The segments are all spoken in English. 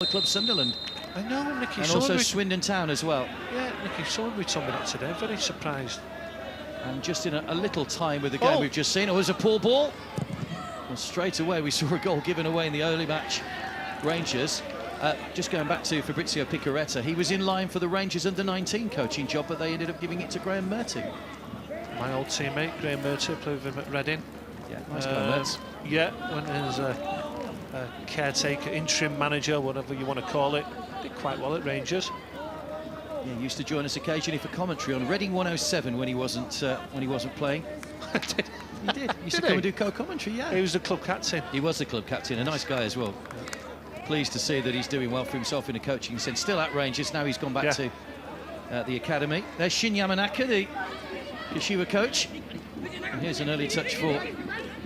Club Sunderland. I know, Nicky. And also Swindon Town as well. Yeah, Nicky, someone we told me that today. Very surprised. And just in a little time with the game we've just seen, it was a poor ball. Well, straight away we saw a goal given away in the early match. Rangers. Just going back to Fabrizio Picaretta, he was in line for the Rangers under-19 coaching job, but they ended up giving it to Graham Murty. My old teammate, Graham Murty, played with him at Reading. Yeah, nice guy, Mertz. Yeah, went in as a caretaker, interim manager, whatever you want to call it. Did quite well at Rangers. Yeah, he used to join us occasionally for commentary on Reading 107 when he wasn't playing. He did. He used to come and do co-commentary. Yeah. He was the club captain. He was the club captain, a nice guy as well. Pleased to see that he's doing well for himself in a coaching sense. Still at Rangers, now he's gone back to the academy. There's Shin Yamanaka, the Kashiwa coach. And here's an early touch for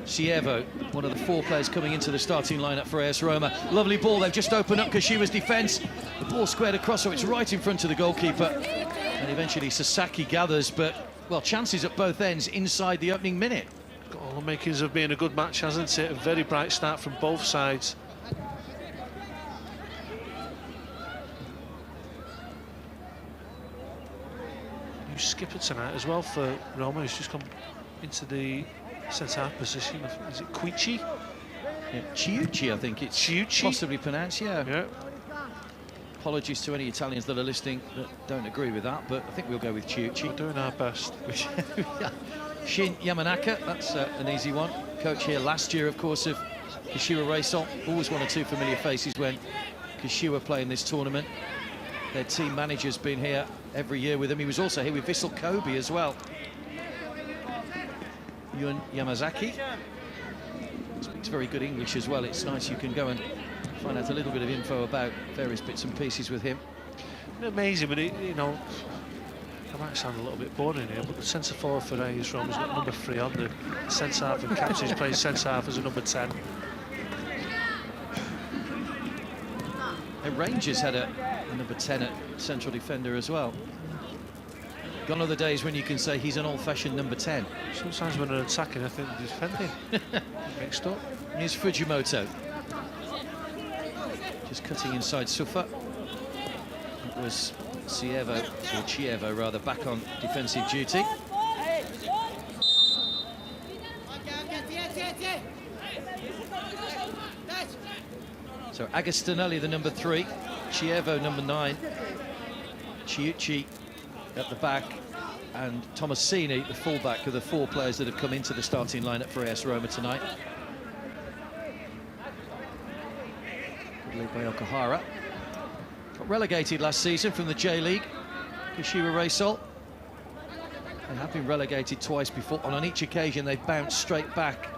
Chievo, one of the 4 players coming into the starting lineup for AS Roma. Lovely ball, they've just opened up Kashiwa's defence. The ball squared across, so it's right in front of the goalkeeper. And eventually Sasaki gathers, but, well, chances at both ends inside the opening minute. Got all the makings of being a good match, hasn't it? A very bright start from both sides. New skipper tonight as well for Roma, who's just come into the centre-half position. Is it Quichi? Yeah, Chiuchi, I think it's possibly pronounced, yeah. Apologies to any Italians that are listening that don't agree with that, but I think we'll go with Chiuchi. We're doing our best. Shin Yamanaka, that's an easy one. Coach here last year, of course, of Kashiwa Reysol. Always 1 or 2 familiar faces when Kashiwa play in this tournament. Their team manager's been here every year with them. He was also here with Vissel Kobe as well. Yun Yamazaki speaks very good English as well. It's nice you can go and find out a little bit of info about various bits and pieces with him. Amazing, but you know, I might sound a little bit boring here, but the centre forward for AS Roma's got number 3 on the centre half, and captain's playing centre half as a number 10. And Rangers had a number 10 at central defender as well. Gone are the days when you can say he's an old-fashioned number 10. Sometimes when they're attacking, I think they're defending. Mixed up. Here's Fujimoto. Just cutting inside Sufa. It was Chievo rather, back on defensive duty. So Agostinelli, the number 3, Chievo, number 9, Chiuchi at the back, and Tomasini, the fullback, are the 4 players that have come into the starting lineup for AS Roma tonight. Led by Okahara. Got relegated last season from the J-League, Kashiwa Reysol. They have been relegated twice before, and on each occasion they've bounced straight back.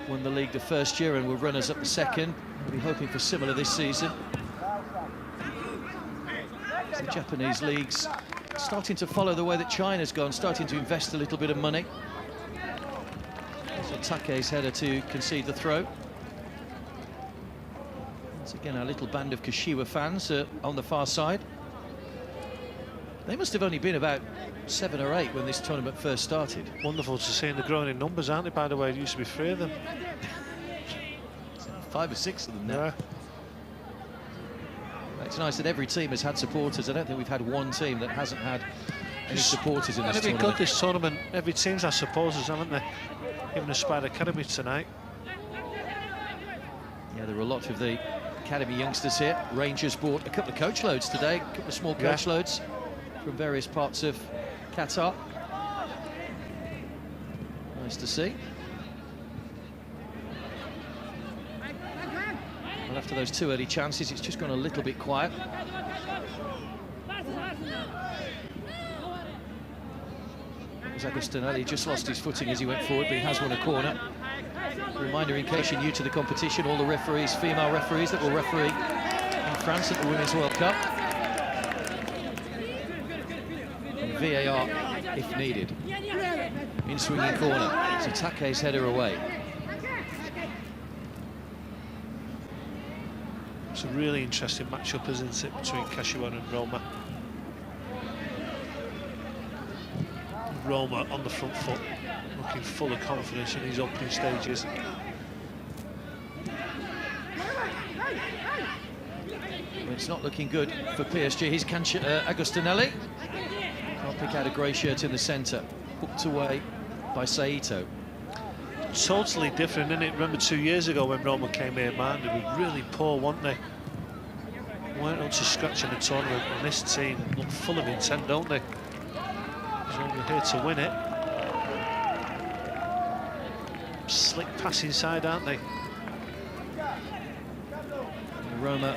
Won the league the first year and were runners-up the second. We'll be hoping for similar this season. The Japanese leagues starting to follow the way that China's gone, starting to invest a little bit of money. So Take's header to concede the throw. Once again, our little band of Kashiwa fans on the far side. They must have only been about 7 or 8 when this tournament first started. Wonderful to see, and they're growing in numbers, aren't they, by the way? It used to be 3 of them. 5 or 6 of them now. Yeah. It's nice that every team has had supporters. I don't think we've had one team that hasn't had any supporters in this tournament. It'd be good, this tournament. Every team's had supporters, haven't they? Even the Spider Academy tonight. Yeah, there were a lot of the academy youngsters here. Rangers bought a couple of coach loads today, a couple of small coach loads from various parts of Qatar. Nice to see. Well, after those 2 early chances, it's just gone a little bit quiet. Agostinelli just lost his footing as he went forward, but he has won a corner. A reminder, in case you're new to the competition, all the referees, female referees that will referee in France at the Women's World Cup. And VAR if needed. In swinging corner. So Take's header away. It's a really interesting matchup, isn't it, between Kashiwa and Roma. Roma on the front foot, looking full of confidence in these opening stages. it's not looking good for PSG. Here's Agostinelli. Can't pick out a grey shirt in the centre. Hooked away by Saito. Totally different, isn't it? Remember 2 years ago when Roma came here, man, they were really poor, weren't they? Weren't up to scratch in the tournament, and this team look full of intent, don't they? So we're here to win it. Slick pass inside, aren't they? Roma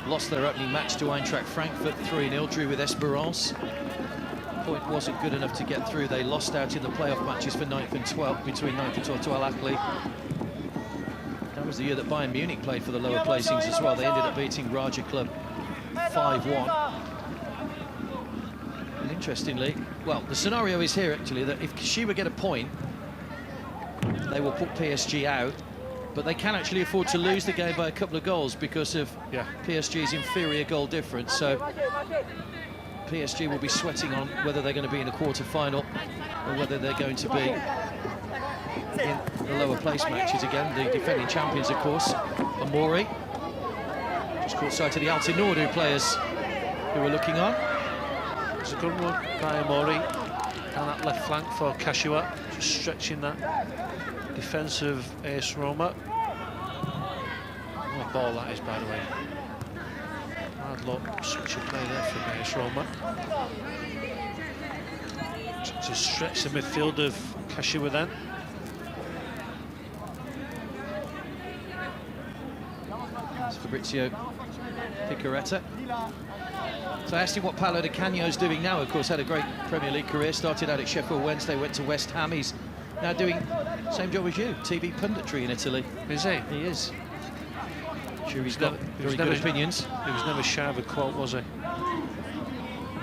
lost their opening match to Eintracht Frankfurt 3-0, drew with Esperance. Point wasn't good enough to get through. They lost out in the playoff matches for 9th and 12th, between 9th and 12th to Al-Ahly. That was the year that Bayern Munich played for the lower placings as well. They ended up beating Raja Club 5-1. And interestingly, well, the scenario is here actually that if Kashiwa get a point, they will put PSG out, but they can actually afford to lose the game by a couple of goals because of PSG's inferior goal difference. So PSG will be sweating on whether they're going to be in a quarter-final or whether they're going to be in the lower place matches again. The defending champions, of course, Amori. Just caught sight of the Altinodu players who were looking on. It's a good one by Amori. Down that left flank for Kashiwa, just stretching that defence of AS Roma. What a ball that is, by the way. Hard luck, such a play there from AS Roma. To stretch the midfield of Kashiwa then. It's Fabrizio Picaretta. So I asked him what Paolo Di Canio's doing now. Of course, had a great Premier League career, started out at Sheffield Wednesday, went to West Ham. He's now doing the same job as you, TV punditry in Italy. Is he? He is. Sure, he's got very good opinions. He was never shy of a quote, was he?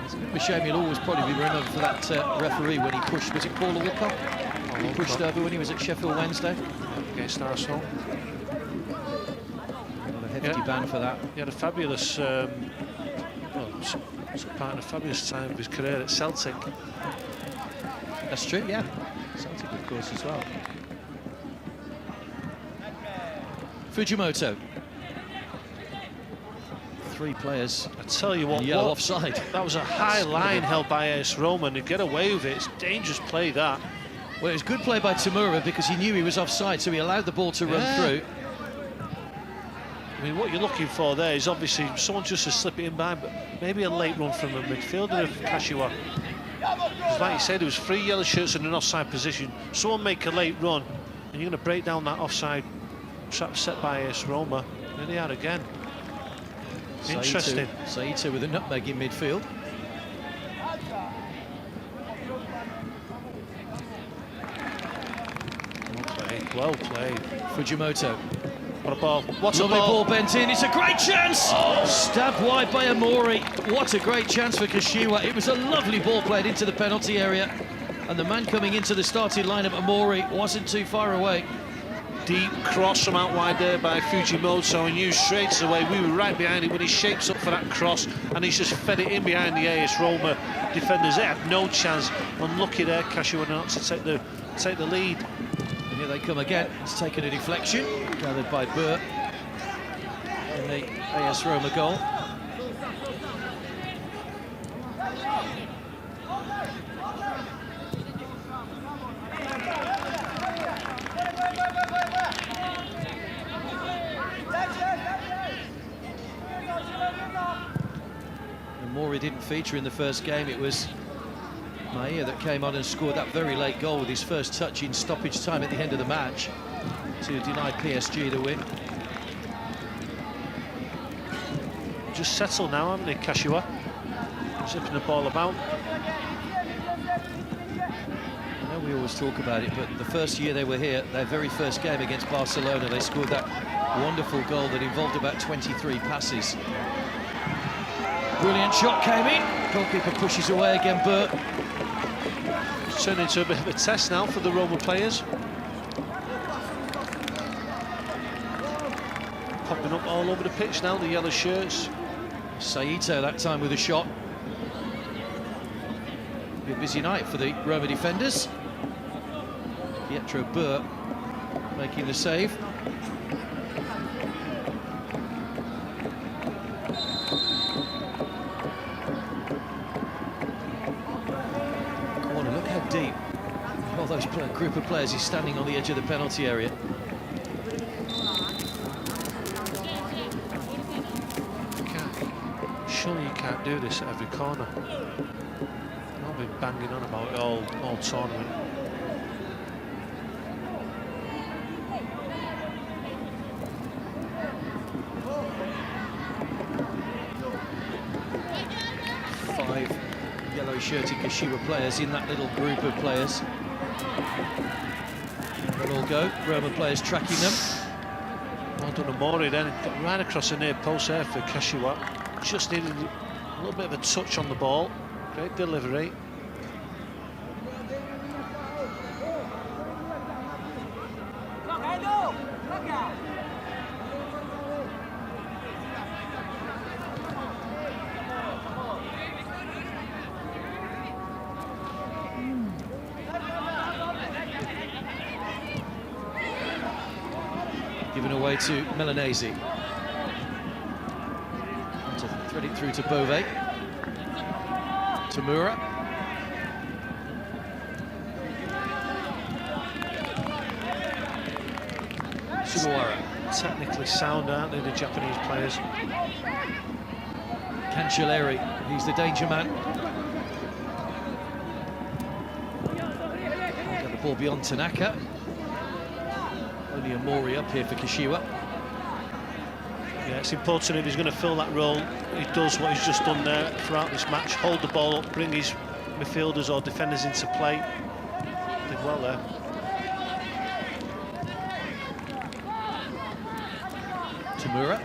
It's a bit of a shame. He'll always probably be remembered for that referee when he pushed, was it Paul Walcott? He pushed over when he was at Sheffield Wednesday. Against Arsenal. Got a hefty ban for that. He had a fabulous, well, part of a fabulous time of his career at Celtic. That's true, yeah. Celtic, of course, as well. Fujimoto. 3 players. I tell you what, yellow offside. That was a high line held by AS Roma, and to get away with it, it's dangerous play that. Well, it was good play by Tamura because he knew he was offside, so he allowed the ball to run through. I mean, what you're looking for there is obviously someone just to slip it in behind, but maybe a late run from a midfielder of Kashiwa. Because like you said, there was 3 yellow shirts in an offside position. Someone make a late run, and you're going to break down that offside trap set by AS Roma. There they are again. Interesting. Saito with a nutmeg in midfield. Well played. Fujimoto. What a ball. What Lovely a ball. Ball bent in. It's a great chance. Stabbed wide by Amori. What a great chance for Kashiwa. It was a lovely ball played into the penalty area. And the man coming into the starting lineup, Amori, wasn't too far away. Deep cross from out wide there by Fujimoto, and you straight away. We were right behind it when he shapes up for that cross, and he's just fed it in behind the AS Roma defenders. They had no chance. Unlucky there, Kashiwa not to take the lead. And here they come again. It's taken a deflection, gathered by Burt in the AS Roma goal. Mori didn't feature in the first game. It was Maia that came on and scored that very late goal with his first touch in stoppage time at the end of the match to deny PSG the win. Just settled now, haven't they, Kashiwa? Zipping the ball about. I know we always talk about it, but the first year they were here, their very first game against Barcelona, they scored that wonderful goal that involved about 23 passes. Brilliant shot came in. Goalkeeper pushes away again, Burt. It's turned into a bit of a test now for the Roma players. Popping up all over the pitch now, the yellow shirts. Saito that time with a shot. Be a busy night for the Roma defenders. Pietro Burt making the save. group of players. He's standing on the edge of the penalty area. Surely you can't do this at every corner. I've been banging on about it all tournament. Five yellow-shirted Kashiwa players in that little group of players. They'll all go. Roma players tracking them. Well done, Amori then. Got right across the near post there for Kashiwa. Just needed a little bit of a touch on the ball. Great delivery. Given away to Milanese. To thread it through to Bove. Tamura. Sugawara. Technically sound, aren't they, the Japanese players? Cancelleri, he's the danger man. Get the ball beyond Tanaka. Only Amori up here for Kashiwa. Yeah, it's important if he's going to fill that role. He does what he's just done there throughout this match. Hold the ball up, bring his midfielders or defenders into play. Did well there. Tamura.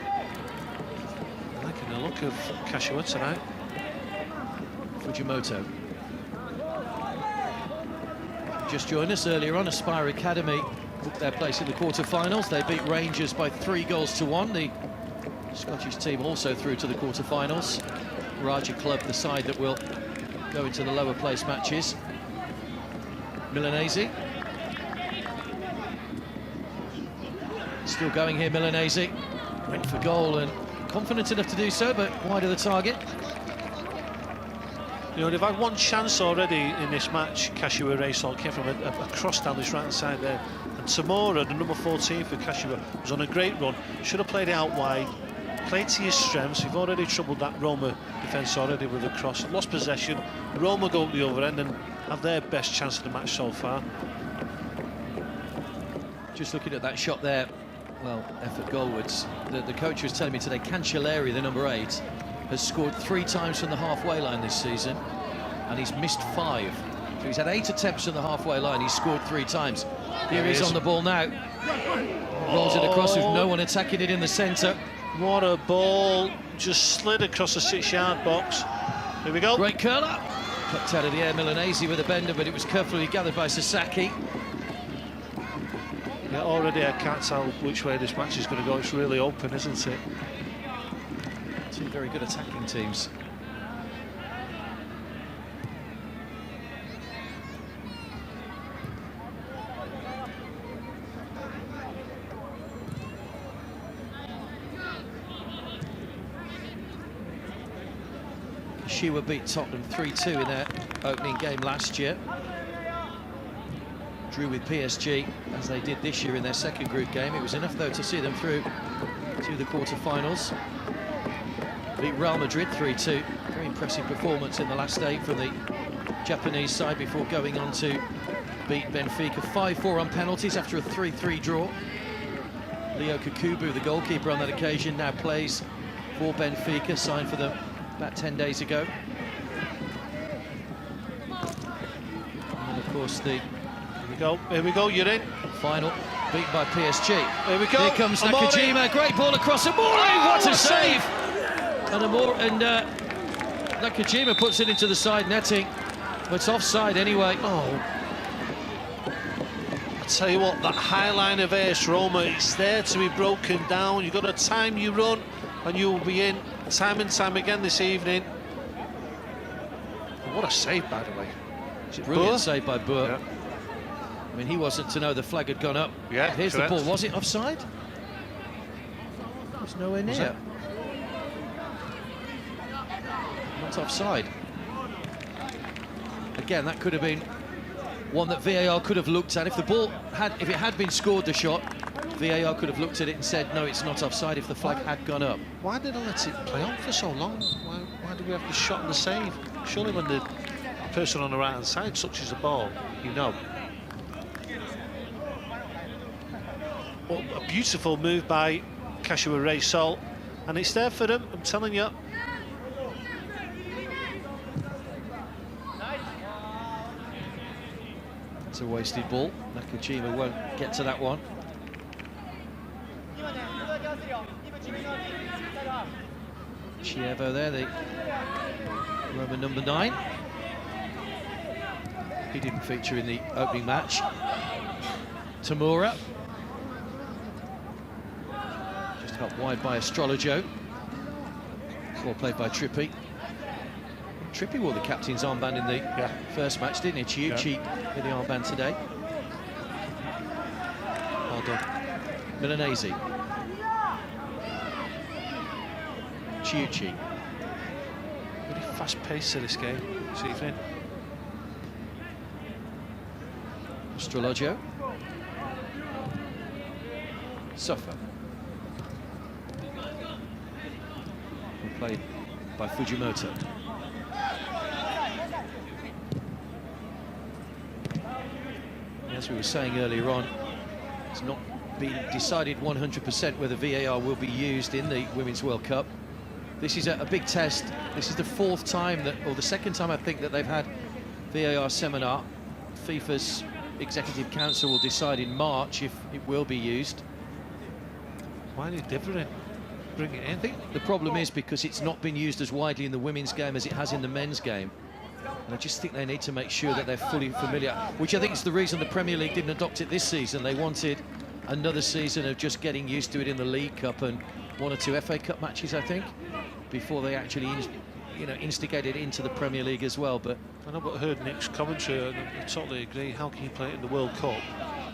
Liking the look of Kashiwa tonight. Fujimoto. Just joined us earlier on. Aspire Academy booked their place in the quarter-finals. They beat Rangers by 3-1. The Scottish team also through to the quarter-finals. Raja Club, the side that will go into the lower place matches. Milanese. Still going here, Milanese. Went for goal and confident enough to do so, but wide of the target. You know, they've had one chance already in this match. Kashiwa Reysol came from a cross down this right side there. And Tamura, the number 14 for Kashiwa, was on a great run. Should have played it out wide. Played to your strengths. You've already troubled that Roma defence already with a cross. Lost possession. Roma go up the other end and have their best chance of the match so far. Just looking at that shot there, well, effort goalwards. The coach was telling me today, Cancelleri, the number 8, has scored 3 times from the halfway line this season, and he's missed 5. So he's had 8 attempts from the halfway line, he's scored 3 times. Here he is on the ball now. Rolls it across with no one attacking it in the centre. What a ball, just slid across the 6-yard box. Here we go. Great curler. Plucked out of the air, Milanese with a bender, but it was carefully gathered by Sasaki. Yeah, already I can't tell which way this match is going to go. It's really open, isn't it? 2 very good attacking teams. Kashiwa beat Tottenham 3-2 in their opening game last year. Drew with PSG, as they did this year in their second group game. It was enough, though, to see them through to the quarter-finals. Beat Real Madrid 3-2. Very impressive performance in the last 8 from the Japanese side before going on to beat Benfica 5-4 on penalties after a 3-3 draw. Leo Kakubu, the goalkeeper on that occasion, now plays for Benfica, signed for them about 10 days ago. And of course the Here we go, you're in. Final beaten by PSG. Here we go. Here comes Nakajima, great ball across Amori, what a save! And Nakajima puts it into the side netting, but it's offside anyway. Oh, I tell you what, that high line of AS Roma, it's there to be broken down. You've got to time you run, and you'll be in time and time again this evening. What a save, by the way. Brilliant save by Boer. Yeah. I mean, he wasn't to know the flag had gone up. Yeah, here's correct. the ball. Was it offside? It was nowhere near. Was Not offside. Again, that could have been one that VAR could have looked at. If the ball if it had been scored, the shot, VAR could have looked at it and said, no, it's not offside if the flag had gone up. Why did they let it play on for so long? Why did we have the shot and the save? Surely when the person on the right-hand side touches the ball, you know. Well, a beautiful move by Kashiwa Reysol, and it's there for them, I'm telling you. It's a wasted ball. Nakajima won't get to that one. Chievo there, the Roman number 9. He didn't feature in the opening match. Tamura. Just helped wide by Astrologo. Well played by Trippi. Trippi wore the captain's armband in the first match, didn't he? Chiuchi with the armband today. Well done. Milanese. Chiuchi. Very fast pace to this game this evening. Astrologo. Suffer. Played by Fujimoto. As we were saying earlier on, it's not been decided 100% whether VAR will be used in the Women's World Cup. This is a big test. This is the 4th time that, or the 2nd time I think, that they've had VAR seminar. FIFA's Executive Council will decide in March if it will be used. Why are they differing? Bring it in. I think the problem is because it's not been used as widely in the women's game as it has in the men's game. And I just think they need to make sure that they're fully familiar, which I think is the reason the Premier League didn't adopt it this season. They wanted another season of just getting used to it in the League Cup and 1 or 2 FA Cup matches, I think, before they actually instigated it into the Premier League as well. But I know, but I heard Nick's commentary, and I totally agree. How can you play it in the World Cup?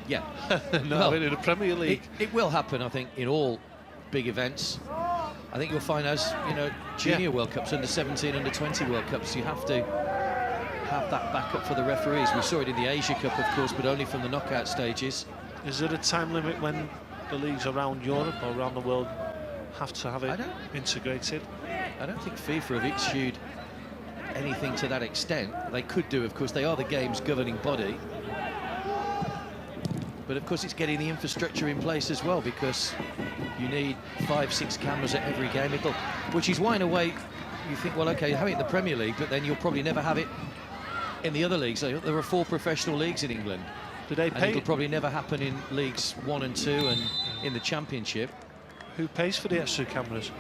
Yeah. No, in the Premier League. It will happen, I think, in all big events. I think you'll find, as junior World Cups, under 17, under 20 World Cups, you have to have that backup for the referees. We saw it in the Asia Cup, of course, but only from the knockout stages. Is there a time limit when the leagues around Europe or around the world have to have it integrated? I don't think FIFA have issued anything to that extent. They could do, of course. They are the game's governing body. But of course it's getting the infrastructure in place as well, because you need 5, 6 cameras at every game, which is why in a way you think, well, okay, you have it in the Premier League, but then you'll probably never have it in the other leagues. So there are 4 professional leagues in England. Do they pay? And it'll probably never happen in Leagues 1 and 2 and in the Championship. Who pays for the extra cameras?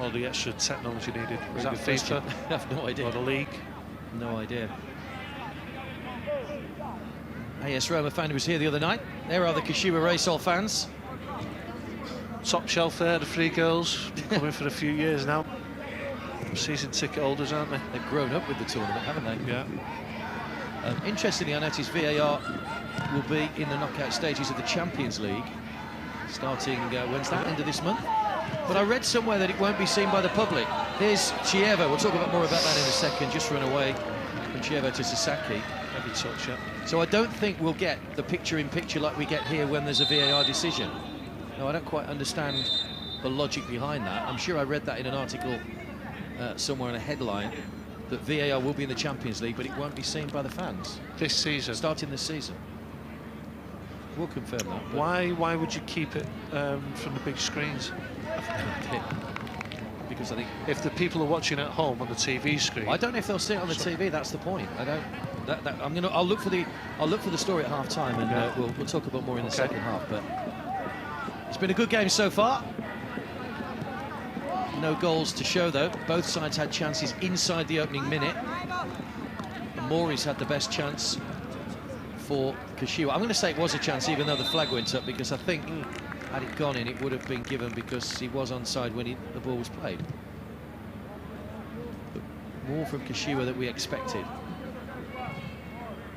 Or the extra technology needed? Is that FIFA? I have no idea. Or the league? No idea. AS Roma fan who was here the other night. There are the Kashiwa Reysol fans. Top shelf there, the 3 girls. Been coming for a few years now. Season ticket holders, aren't they? They've grown up with the tournament, haven't they? Yeah. Interestingly, I noticed VAR will be in the knockout stages of the Champions League, starting, when's that, end of this month? But I read somewhere that it won't be seen by the public. Here's Chievo. We'll talk more about that in a second. Just run away from Chievo to Sasaki. Heavy touch, yeah. So I don't think we'll get the picture-in-picture like we get here when there's a VAR decision. No, I don't quite understand the logic behind that. I'm sure I read that in an article somewhere in a headline, that VAR will be in the Champions League, but it won't be seen by the fans. This season? Starting this season. We'll confirm that. Why would you keep it from the big screens? Because I think if the people are watching at home on the TV screen, I don't know if they'll see it on the TV. That's the point. I don't. I'll look for the story at half time, and we'll talk about more in the second half. But it's been a good game so far. No goals to show though. Both sides had chances inside the opening minute. And Mori's had the best chance for Kashiwa. I'm going to say it was a chance, even though the flag went up, because I think had it gone in, it would have been given, because he was onside when the ball was played. But more from Kashiwa than we expected.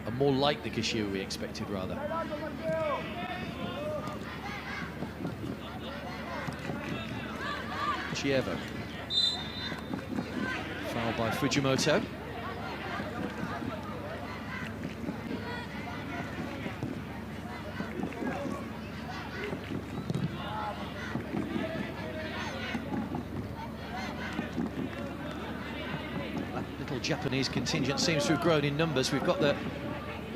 And more like the Kashiwa we expected, rather. Chievo. Foul by Fujimoto. The Japanese contingent seems to have grown in numbers. We've got the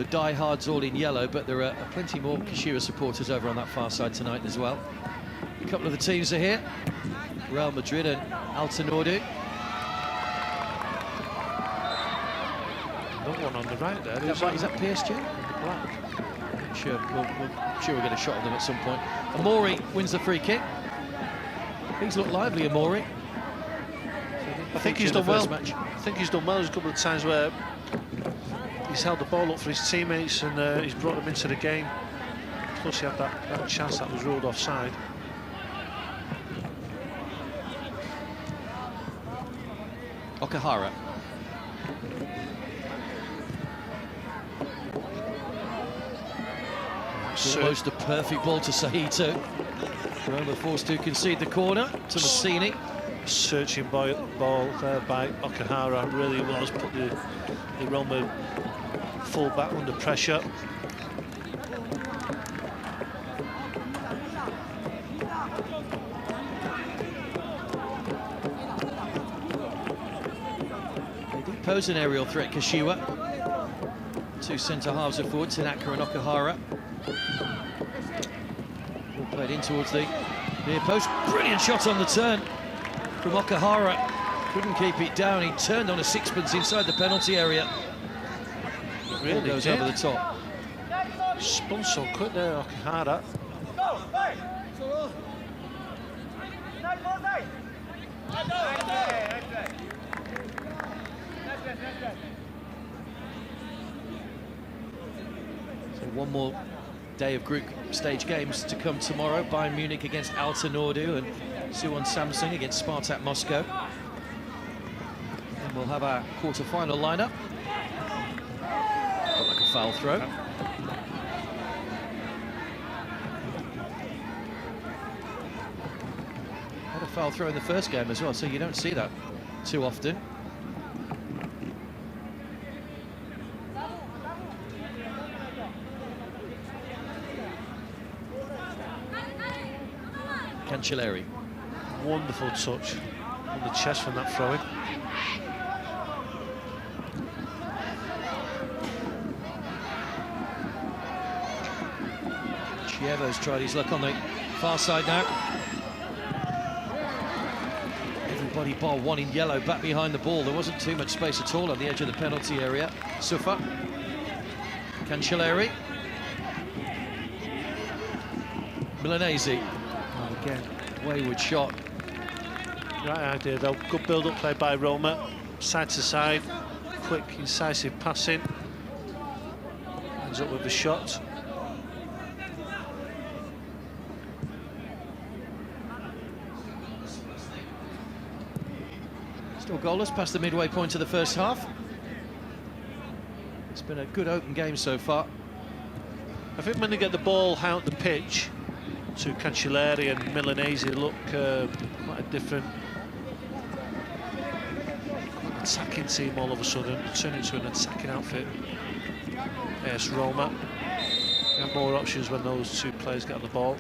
diehards all in yellow, but there are plenty more Kashiwa supporters over on that far side tonight as well. A couple of the teams are here. Real Madrid and Alkass. Another one on the right there. Is that PSG? Black. Sure, we'll get a shot of them at some point. Amori wins the free kick. He's looked lively, Amori. I think he's done well. I think he's done well. There's a couple of times where he's held the ball up for his teammates and he's brought them into the game. Plus he had that chance that was ruled offside. Okahara. Almost a perfect ball to Saito. Roma forced to concede the corner to Massini. Searching ball there by Okahara really was, put the Roma full back under pressure. They did pose an aerial threat, Kashiwa. Two centre-halves are forward, Tanaka and Okahara. Ball played in towards the near post. Brilliant shot on the turn from Okahara. Couldn't keep it down. He turned on a sixpence inside the penalty area. Really ball goes over the top. Spun so quick there, Okahara. So one more day of group stage games to come tomorrow. Bayern Munich against Alkass and Suwon Samsung against Spartak Moscow. And we'll have our quarter-final lineup. Got like a foul throw. Had a foul throw in the first game as well, so you don't see that too often. Cancelleri. Wonderful touch on the chest from that throw-in. Chievo's tried his luck on the far side now. Everybody bar one in yellow back behind the ball. There wasn't too much space at all on the edge of the penalty area. Sufa. Cancelleri. Milanese. Oh, again, wayward shot. Right idea though. Good build-up play by Roma. Side to side. Quick, incisive passing. Ends up with the shot. Still goalless past the midway point of the first half. It's been a good open game so far. I think when they get the ball out the pitch to Cancelleri and Milanese, look quite a different attacking team all of a sudden, turn into an attacking outfit. Yes, Roma. They have more options when those two players get on the ball.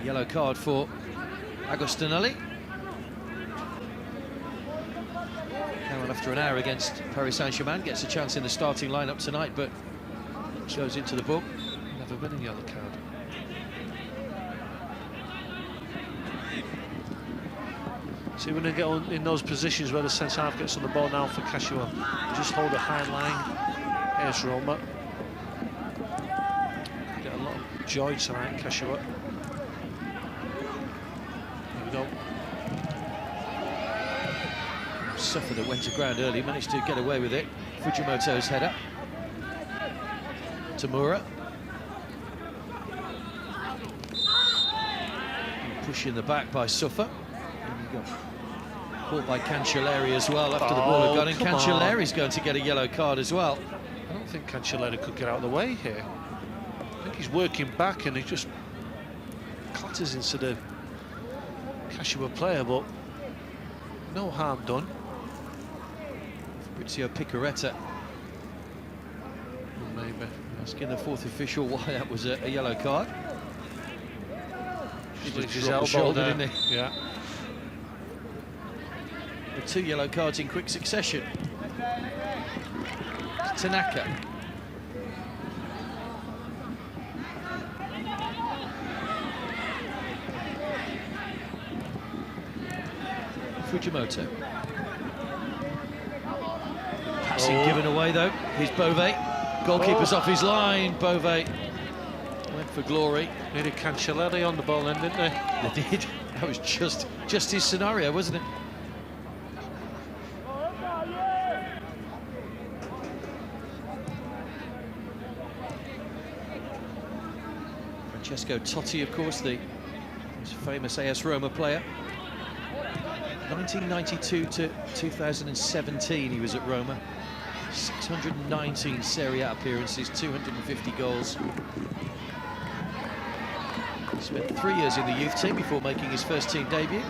A yellow card for Agostinelli. Now after an hour against Paris Saint-Germain, gets a chance in the starting lineup tonight, but goes into the book. Never been a yellow card. See, when they get on in those positions where the centre-half gets on the ball now for Kashiwa, just hold a high line. Here's Roma. Get a lot of joy tonight, Kashiwa. There we go. Suffer that went to ground early, managed to get away with it. Fujimoto's header. Tamura. Pushing the back by Sufa. Caught by Cancelleri as well after the ball had gone in. Cancelleri's going to get a yellow card as well. I don't think Cancelleri could get out of the way here. I think he's working back and he just clatters into the Kashiwa player, but no harm done. Fabrizio Picaretta. Maybe. Asking the fourth official why that was a yellow card. his elbow there. Didn't he? Yeah. The 2 yellow cards in quick succession. Tanaka. Fujimoto. Passing given away though. Here's Bove. Goalkeeper's off his line. Bove went for glory. Nearly Cancelleri on the ball then, didn't they? They did. That was just his scenario, wasn't it? Francesco Totti, of course, the most famous AS Roma player. 1992 to 2017 he was at Roma. 619 Serie A appearances, 250 goals. He spent 3 years in the youth team before making his first team debut.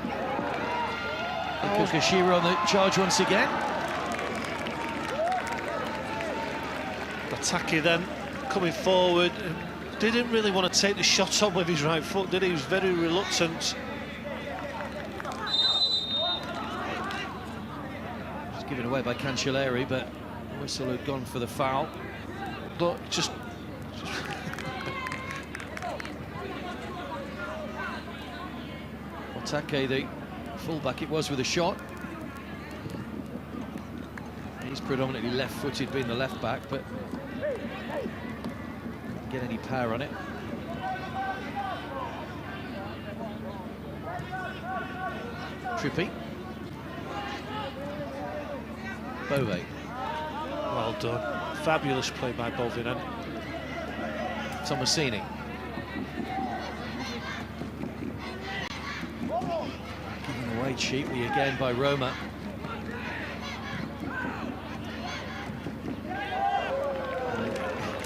Kashiwa on the charge once again. Ataki then coming forward. Didn't really want to take the shot on with his right foot, did he? He was very reluctant. Just given away by Cancelleri, but the whistle had gone for the foul. But just Otake, the fullback it was with a shot. He's predominantly left-footed, being the left-back, but didn't get any power on it. Trippy. Bove. well done. Fabulous play by Bovinen. Tomasini. Given away cheaply again by Roma.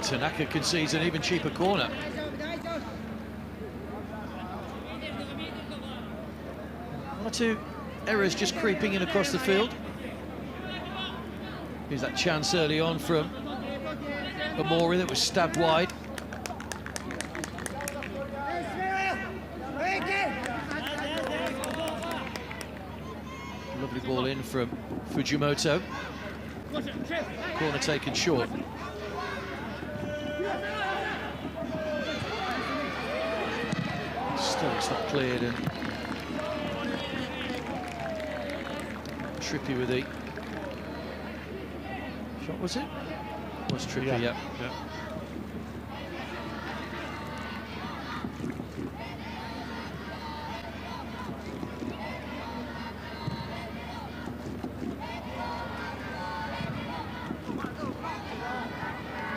Tanaka concedes an even cheaper corner. One or two errors just creeping in across the field. Here's that chance early on from Amori that was stabbed wide. Lovely ball in from Fujimoto. Corner taken short. Still it's not cleared, and Trippy with the shot, was it? Was Trippy, yeah.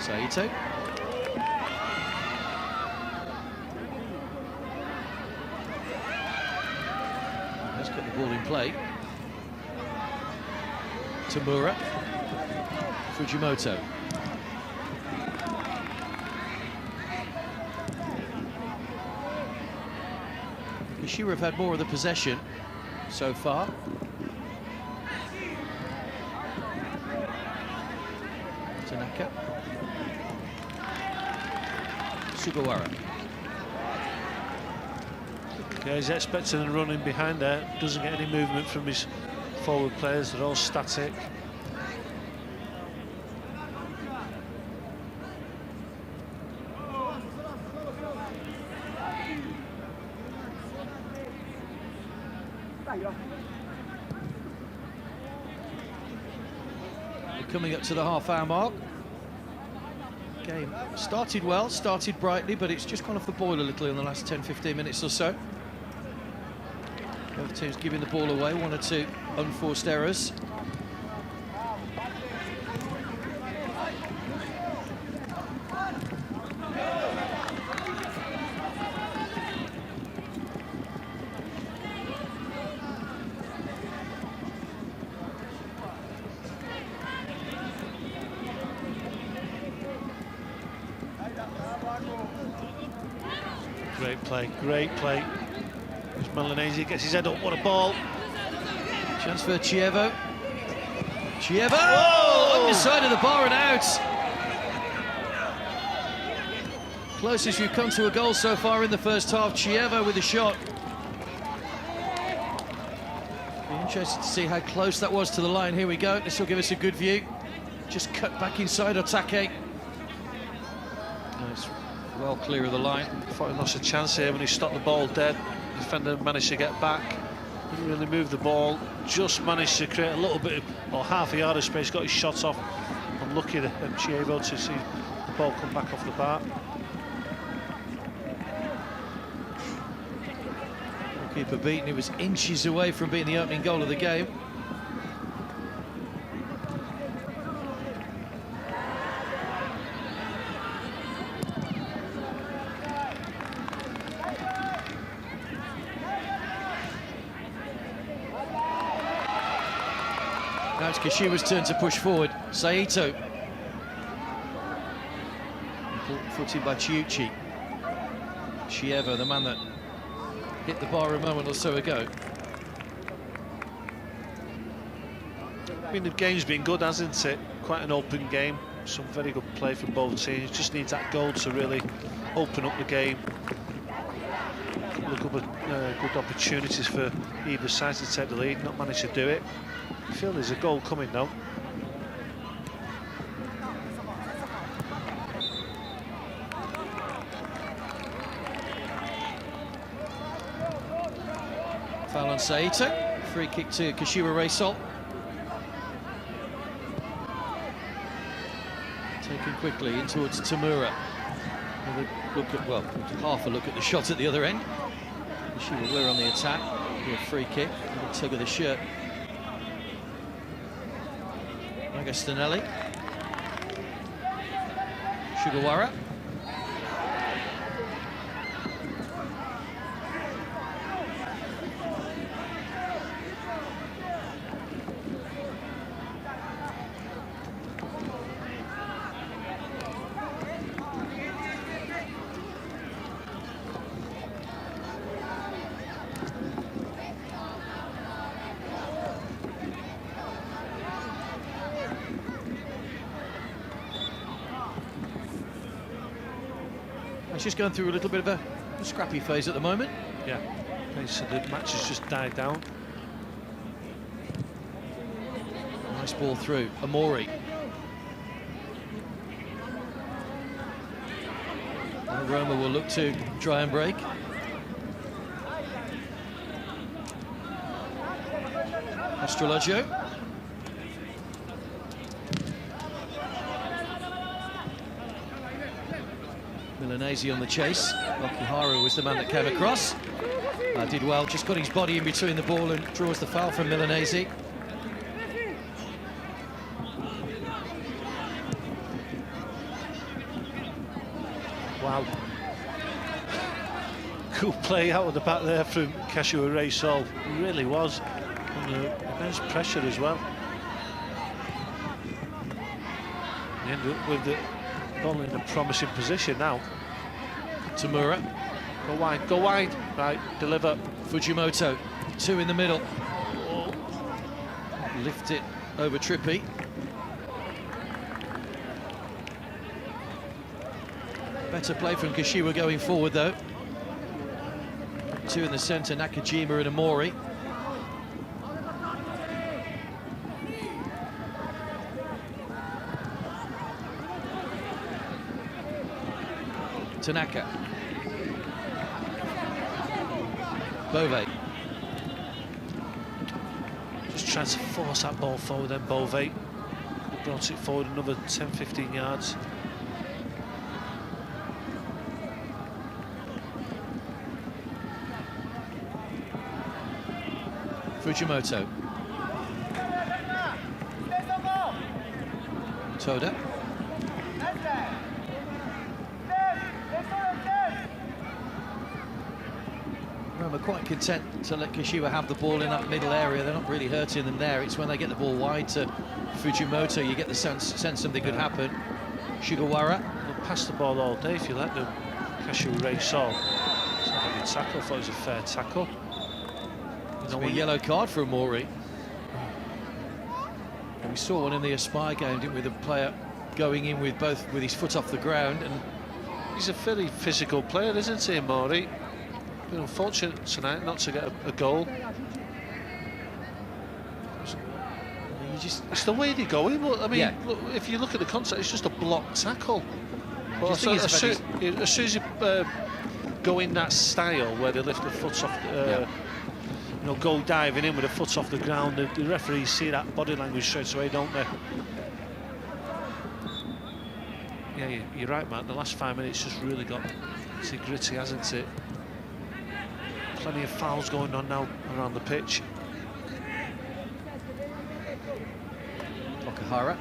Saito. Has got the ball in play. Tamura. Fujimoto. Kashiwa have had more of the possession so far. Tanaka. Sugawara. Yeah, he's expecting a run in behind there. Doesn't get any movement from his forward players. They're all static. We're coming up to the half-hour mark. Game started well, started brightly, but it's just gone off the boil a little in the last 10-15 minutes or so. Both teams giving the ball away, one or two unforced errors. Great play, great play. As Milanese gets his head up, what a ball. Chance for Chievo. Chievo! Oh! Underside of the bar and out. Closest we've come to a goal so far in the first half. Chievo with a shot. Be interested to see how close that was to the line. Here we go. This will give us a good view. Just cut back inside Otake. Nice. Well clear of the line. Thought he lost a chance here when he stopped the ball dead. Defender managed to get back. Didn't really move the ball. Just managed to create a little bit of, or half a yard of space. Got his shots off. Unlucky at Chievo to see the ball come back off the bar. Keeper beaten. He was inches away from being the opening goal of the game. Now it's Kashiwa's turn to push forward. Saito. Important footing by Chiuchi. Chievo, the man that hit the bar a moment or so ago. I mean, the game's been good, hasn't it? Quite an open game. Some very good play from both teams. Just needs that goal to really open up the game. A couple of good opportunities for either side to take the lead. Not managed to do it. I feel there's a goal coming now. Foul on Saito. Free kick to Kashiwa Reysol. Taken quickly in towards Tamura. Look at, well, half a look at the shot at the other end. Kashiwa were on the attack. A free kick. A tug of the shirt. Agostinelli. Sugawara. It's just going through a little bit of a scrappy phase at the moment. Yeah, so the match has just died down. Nice ball through. Amori. And Roma will look to try and break. Astrologio. Milanese on the chase. Okihara was the man that came across. Did well, just got his body in between the ball and draws the foul from Milanese. Wow. Cool play out of the back there from Kashiwa Reysol. Really was. Under immense pressure as well. He ended up with the ball in a promising position now. Tamura. Go wide, go wide. Right, deliver. Fujimoto, two in the middle. Oh. Lift it over Trippi. Better play from Kashiwa going forward though. Two in the centre, Nakajima and Amori. Tanaka. Bove. Just trying to force that ball forward then Bove. Brought it forward another 10-15 yards. Fujimoto. Toda. We're quite content to let Kashiwa have the ball in that middle area. They're not really hurting them there. It's when they get the ball wide to Fujimoto you get the sense something could happen. Sugawara. They'll pass the ball all day if you let them. Kashiwa Reysol. It's not a good tackle. I thought it was a fair tackle. It's a yellow card for Amori. And we saw one in the Aspire game, didn't we? The player going in with his foot off the ground and He's a very physical player, isn't he, Maury? Been unfortunate tonight not to get a goal. It's the way they go in. I mean, look, if you look at the concept, it's just a block tackle. But as soon as you go in that style where they lift the foot off, you know, go diving in with the foot off the ground, the referees see that body language straight away, don't they? Yeah, you're right, Matt. The last 5 minutes just really got gritty, hasn't it? Plenty of fouls going on now around the pitch. Okahara.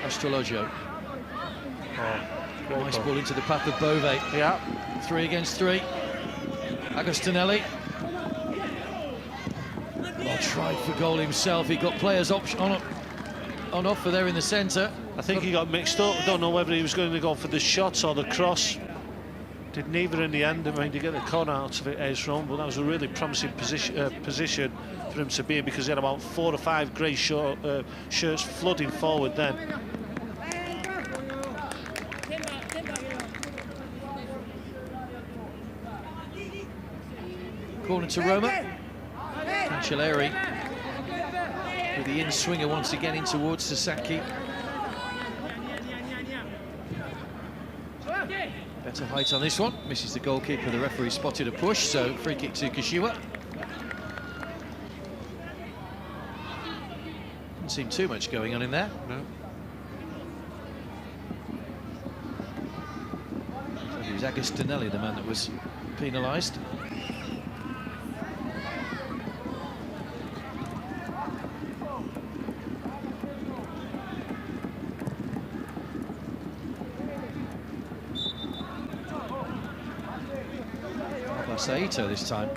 Astrologio. Nice ball into the path of Bove. Yeah. 3 against 3. Agostinelli. Well, tried for goal himself. He got players on offer there in the centre. I think he got mixed up. I don't know whether he was going to go for the shot or the cross. Did neither in the end. I mean, to get the corner out of it, AS Roma, but that was a really promising position for him to be in, because he had about 4 or 5 grey shirts flooding forward then. Corner to Roma. Cancelleri with the in-swinger once again in towards Sasaki. Better height on this one. Misses the goalkeeper. The referee spotted a push, so free kick to Kashiwa. Didn't seem too much going on in there. No. So it was Agostinelli, the man that was penalised. Saito this time.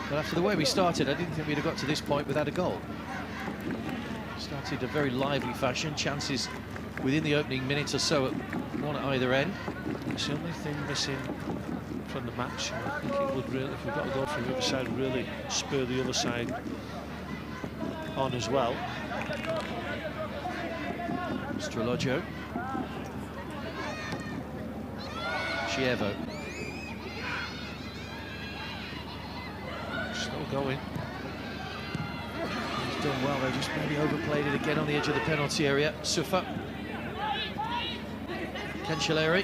But after the way we started, I didn't think we'd have got to this point without a goal. Started a very lively fashion, chances within the opening minute or so, at one at either end. It's the only thing missing from the match. I think it would really, if we got to go from the other side, really spur the other side on as well. Strologio. Chievo. Still going. He's done well, they just maybe overplayed it again on the edge of the penalty area. Sufa. Cancelleri.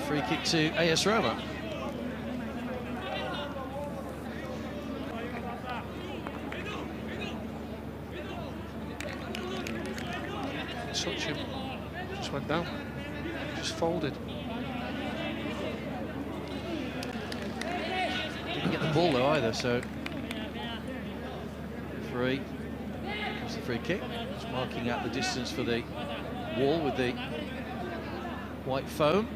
Free kick to AS Roma. Touch him. Just went down. Just folded. Didn't get the ball though either, so free. Comes the free kick. Just marking out the distance for the wall with the white foam.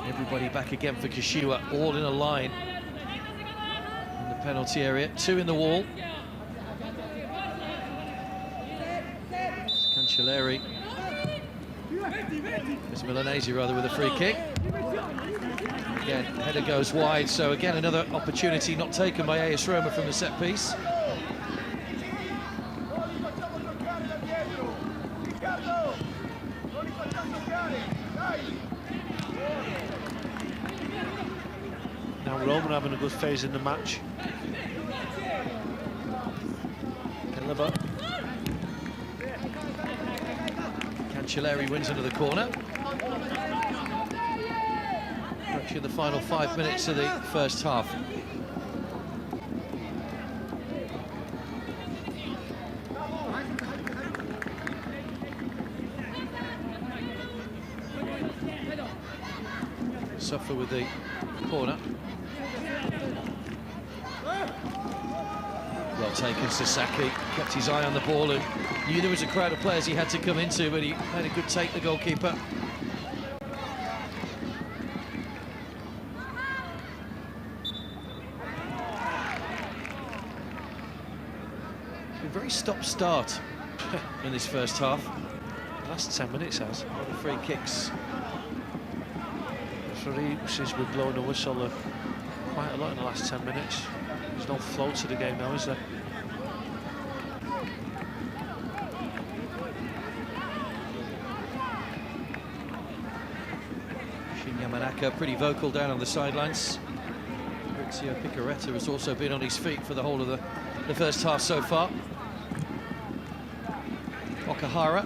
Everybody back again for Kashiwa, all in a line in the penalty area. 2 in the wall. Cancelleri. It's Milanese rather with a free kick. Again, header goes wide, so again another opportunity not taken by AS Roma from the set piece. Roma having a good phase in the match. Cancelleri wins another corner. Approaching the final 5 minutes of the first half. Suffer with the corner. Well taken, Sasaki kept his eye on the ball and knew there was a crowd of players he had to come into, but he made a good take, the goalkeeper. very stop-start in this first half. Last 10 minutes has. All the free kicks. Referee since we've blown a whistle quite a lot in the last 10 minutes. There's no flow to the game now, is there? Yamanaka pretty vocal down on the sidelines. Fabrizio Picaretta has also been on his feet for the whole of the first half so far. Okahara.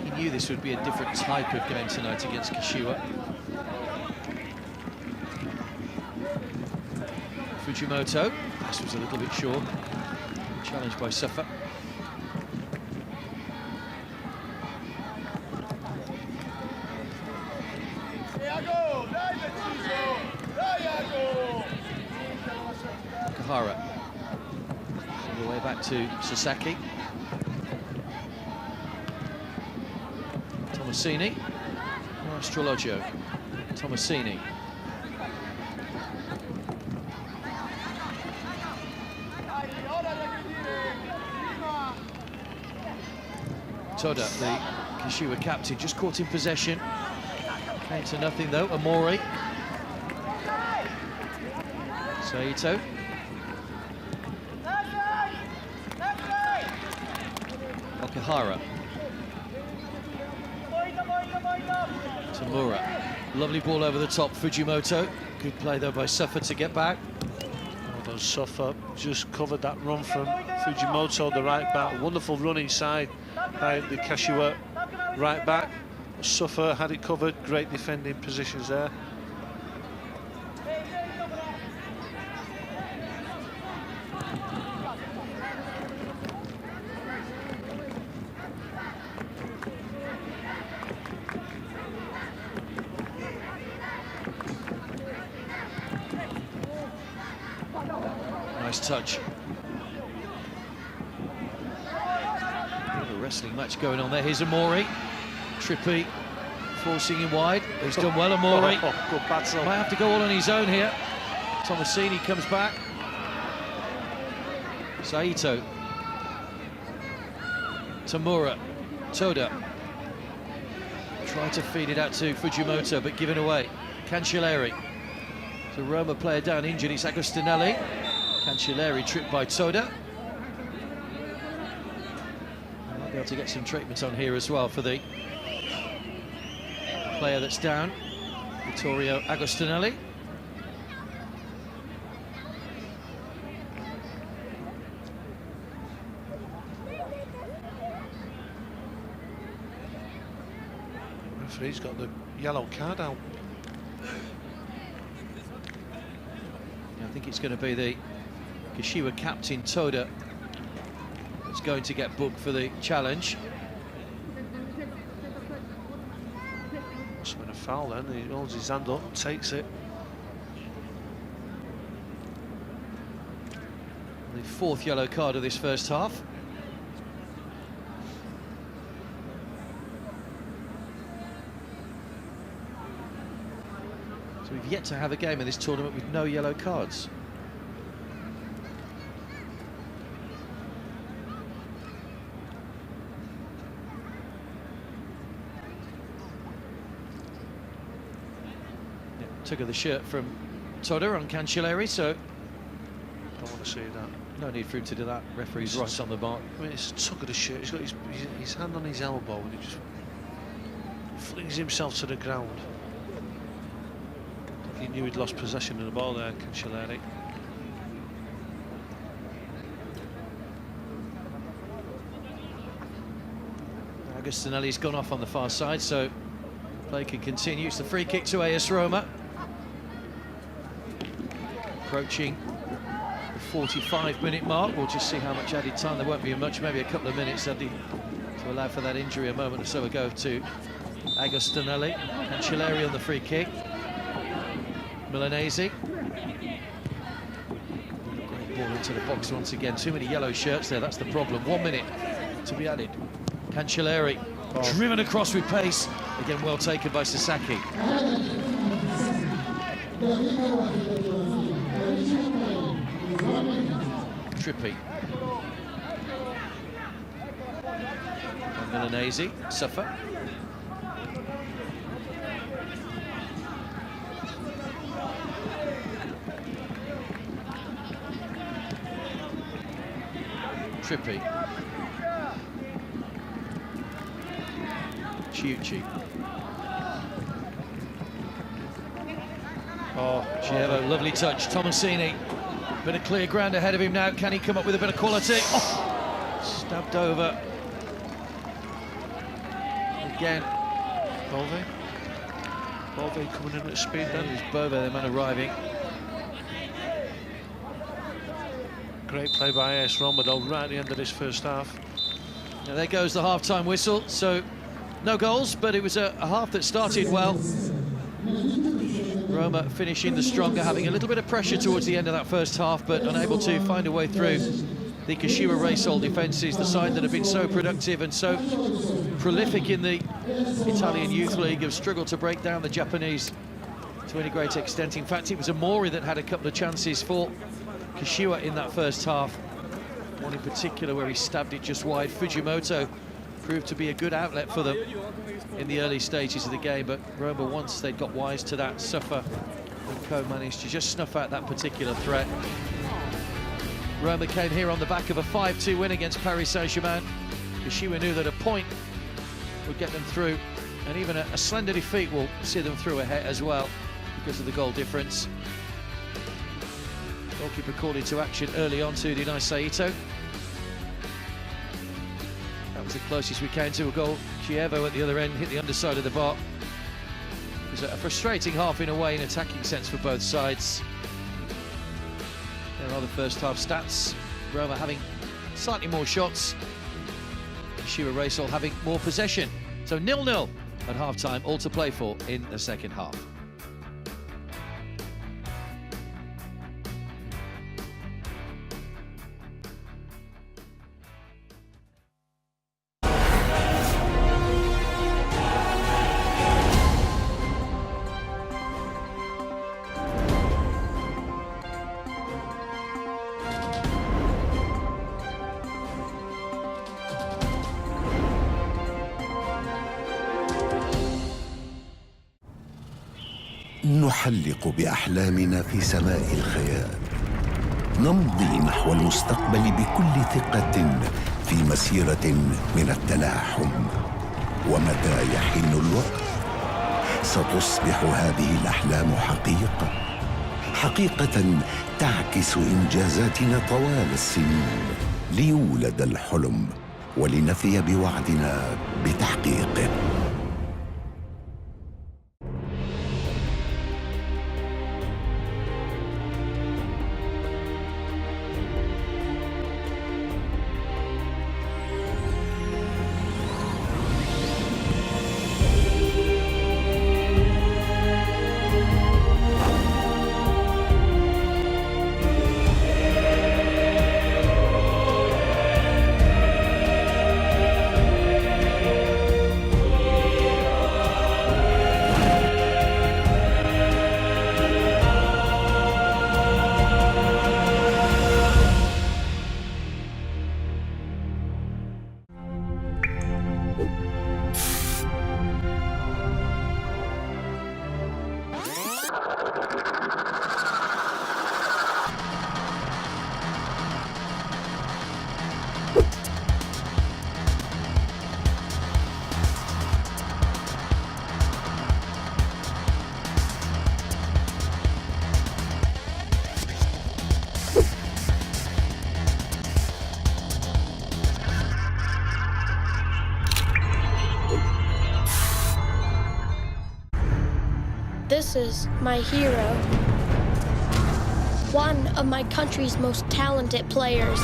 He knew this would be a different type of game tonight against Kashiwa. Fujimoto. This was a little bit short. Challenged by Safa. Okahara. All the way back to Sasaki. Tomasini. Astrologio. Tomasini. Toda, the Kashiwa captain, just caught in possession. Came to nothing though. Amori. Saito. Okahara. Tamura. Lovely ball over the top, Fujimoto. Good play though by Safa to get back. Well done, Safa. Just covered that run from Fujimoto, the right back. Wonderful run inside by the Kashiwa right back. Safa had it covered. Great defending positions there. Nice touch. A wrestling match going on there. Here's Amori. Trippi forcing him wide. He's done well, Amori. Good battle. Might have to go all on his own here. Tomasini comes back. Saito. Tamura. Toda. Tried to feed it out to Fujimoto, but given away. Cancelleri. The Roma player down injured. It's Agostinelli. Cancelleri tripped by Toda. Might be able to get some treatment on here as well for the player that's down, Vittorio Agostinelli. Referee's got the yellow card out. I think it's going to be the Kashiwa captain Toda that's going to get booked for the challenge. Must have been a foul then. He holds his hand up, takes it. The fourth yellow card of this first half. So we've yet to have a game in this tournament with no yellow cards. Took of the shirt from Toda on Cancelleri, so Don't want to see that. no need for him to do that. Referee's right on the mark. I mean, it's a tuck of the shirt. He's got his hand on his elbow and he just flings himself to the ground. He knew he'd lost possession of the ball there, Cancelleri. Agostinelli's gone off on the far side, so play can continue. It's the free kick to AS Roma. Approaching the 45-minute mark. We'll just see how much added time. There won't be much, maybe a couple of minutes added to allow for that injury a moment or so ago to Agostinelli. Cancelleri on the free kick. Milanese. Great ball into the box once again. Too many yellow shirts there, that's the problem. 1 minute to be added. Cancelleri driven across with pace. Again, well taken by Sasaki. Trippy. Milanese, Suffer. Trippy. Chiuchi. Oh, Chievo, lovely touch. Tomasini. Bit of clear ground ahead of him now. Can he come up with a bit of quality? Oh, stabbed over. Again. Bove coming in at speed then. There's Bove, the man arriving. Great play by AS Roma though, right at the end of this first half. Now there goes the half-time whistle. So no goals, but it was a half that started well. Roma finishing the stronger, having a little bit of pressure towards the end of that first half, but unable to find a way through the Kashiwa Reysol defences, the side that have been so productive and so prolific in the Italian Youth League, have struggled to break down the Japanese to any great extent. In fact, it was Amori that had a couple of chances for Kashiwa in that first half. One in particular where he stabbed it just wide. Fujimoto proved to be a good outlet for them in the early stages of the game, but Roma, once they'd got wise to that, Suffer and co managed to just snuff out that particular threat. Roma came here on the back of a 5-2 win against Paris Saint-Germain. Kashiwa knew that a point would get them through, and even a slender defeat will see them through ahead as well because of the goal difference. Goalkeeper called into action early on to Dinai Saito. That was the closest we came to a goal. Chievo at the other end hit the underside of the bar. It was a frustrating half in a way, in attacking sense for both sides. There are the first half stats. Roma having slightly more shots. Kashiwa Reysol having more possession. So 0-0 at half-time, all to play for in the second half. نحلق بأحلامنا في سماء الخيال، نمضي نحو المستقبل بكل ثقة في مسيرة من التلاحم. ومتى يحين الوقت ستصبح هذه الأحلام حقيقة، حقيقة تعكس إنجازاتنا طوال السنين، ليولد الحلم ولنفي بوعدنا بتحقيقه. This is my hero, one of my country's most talented players.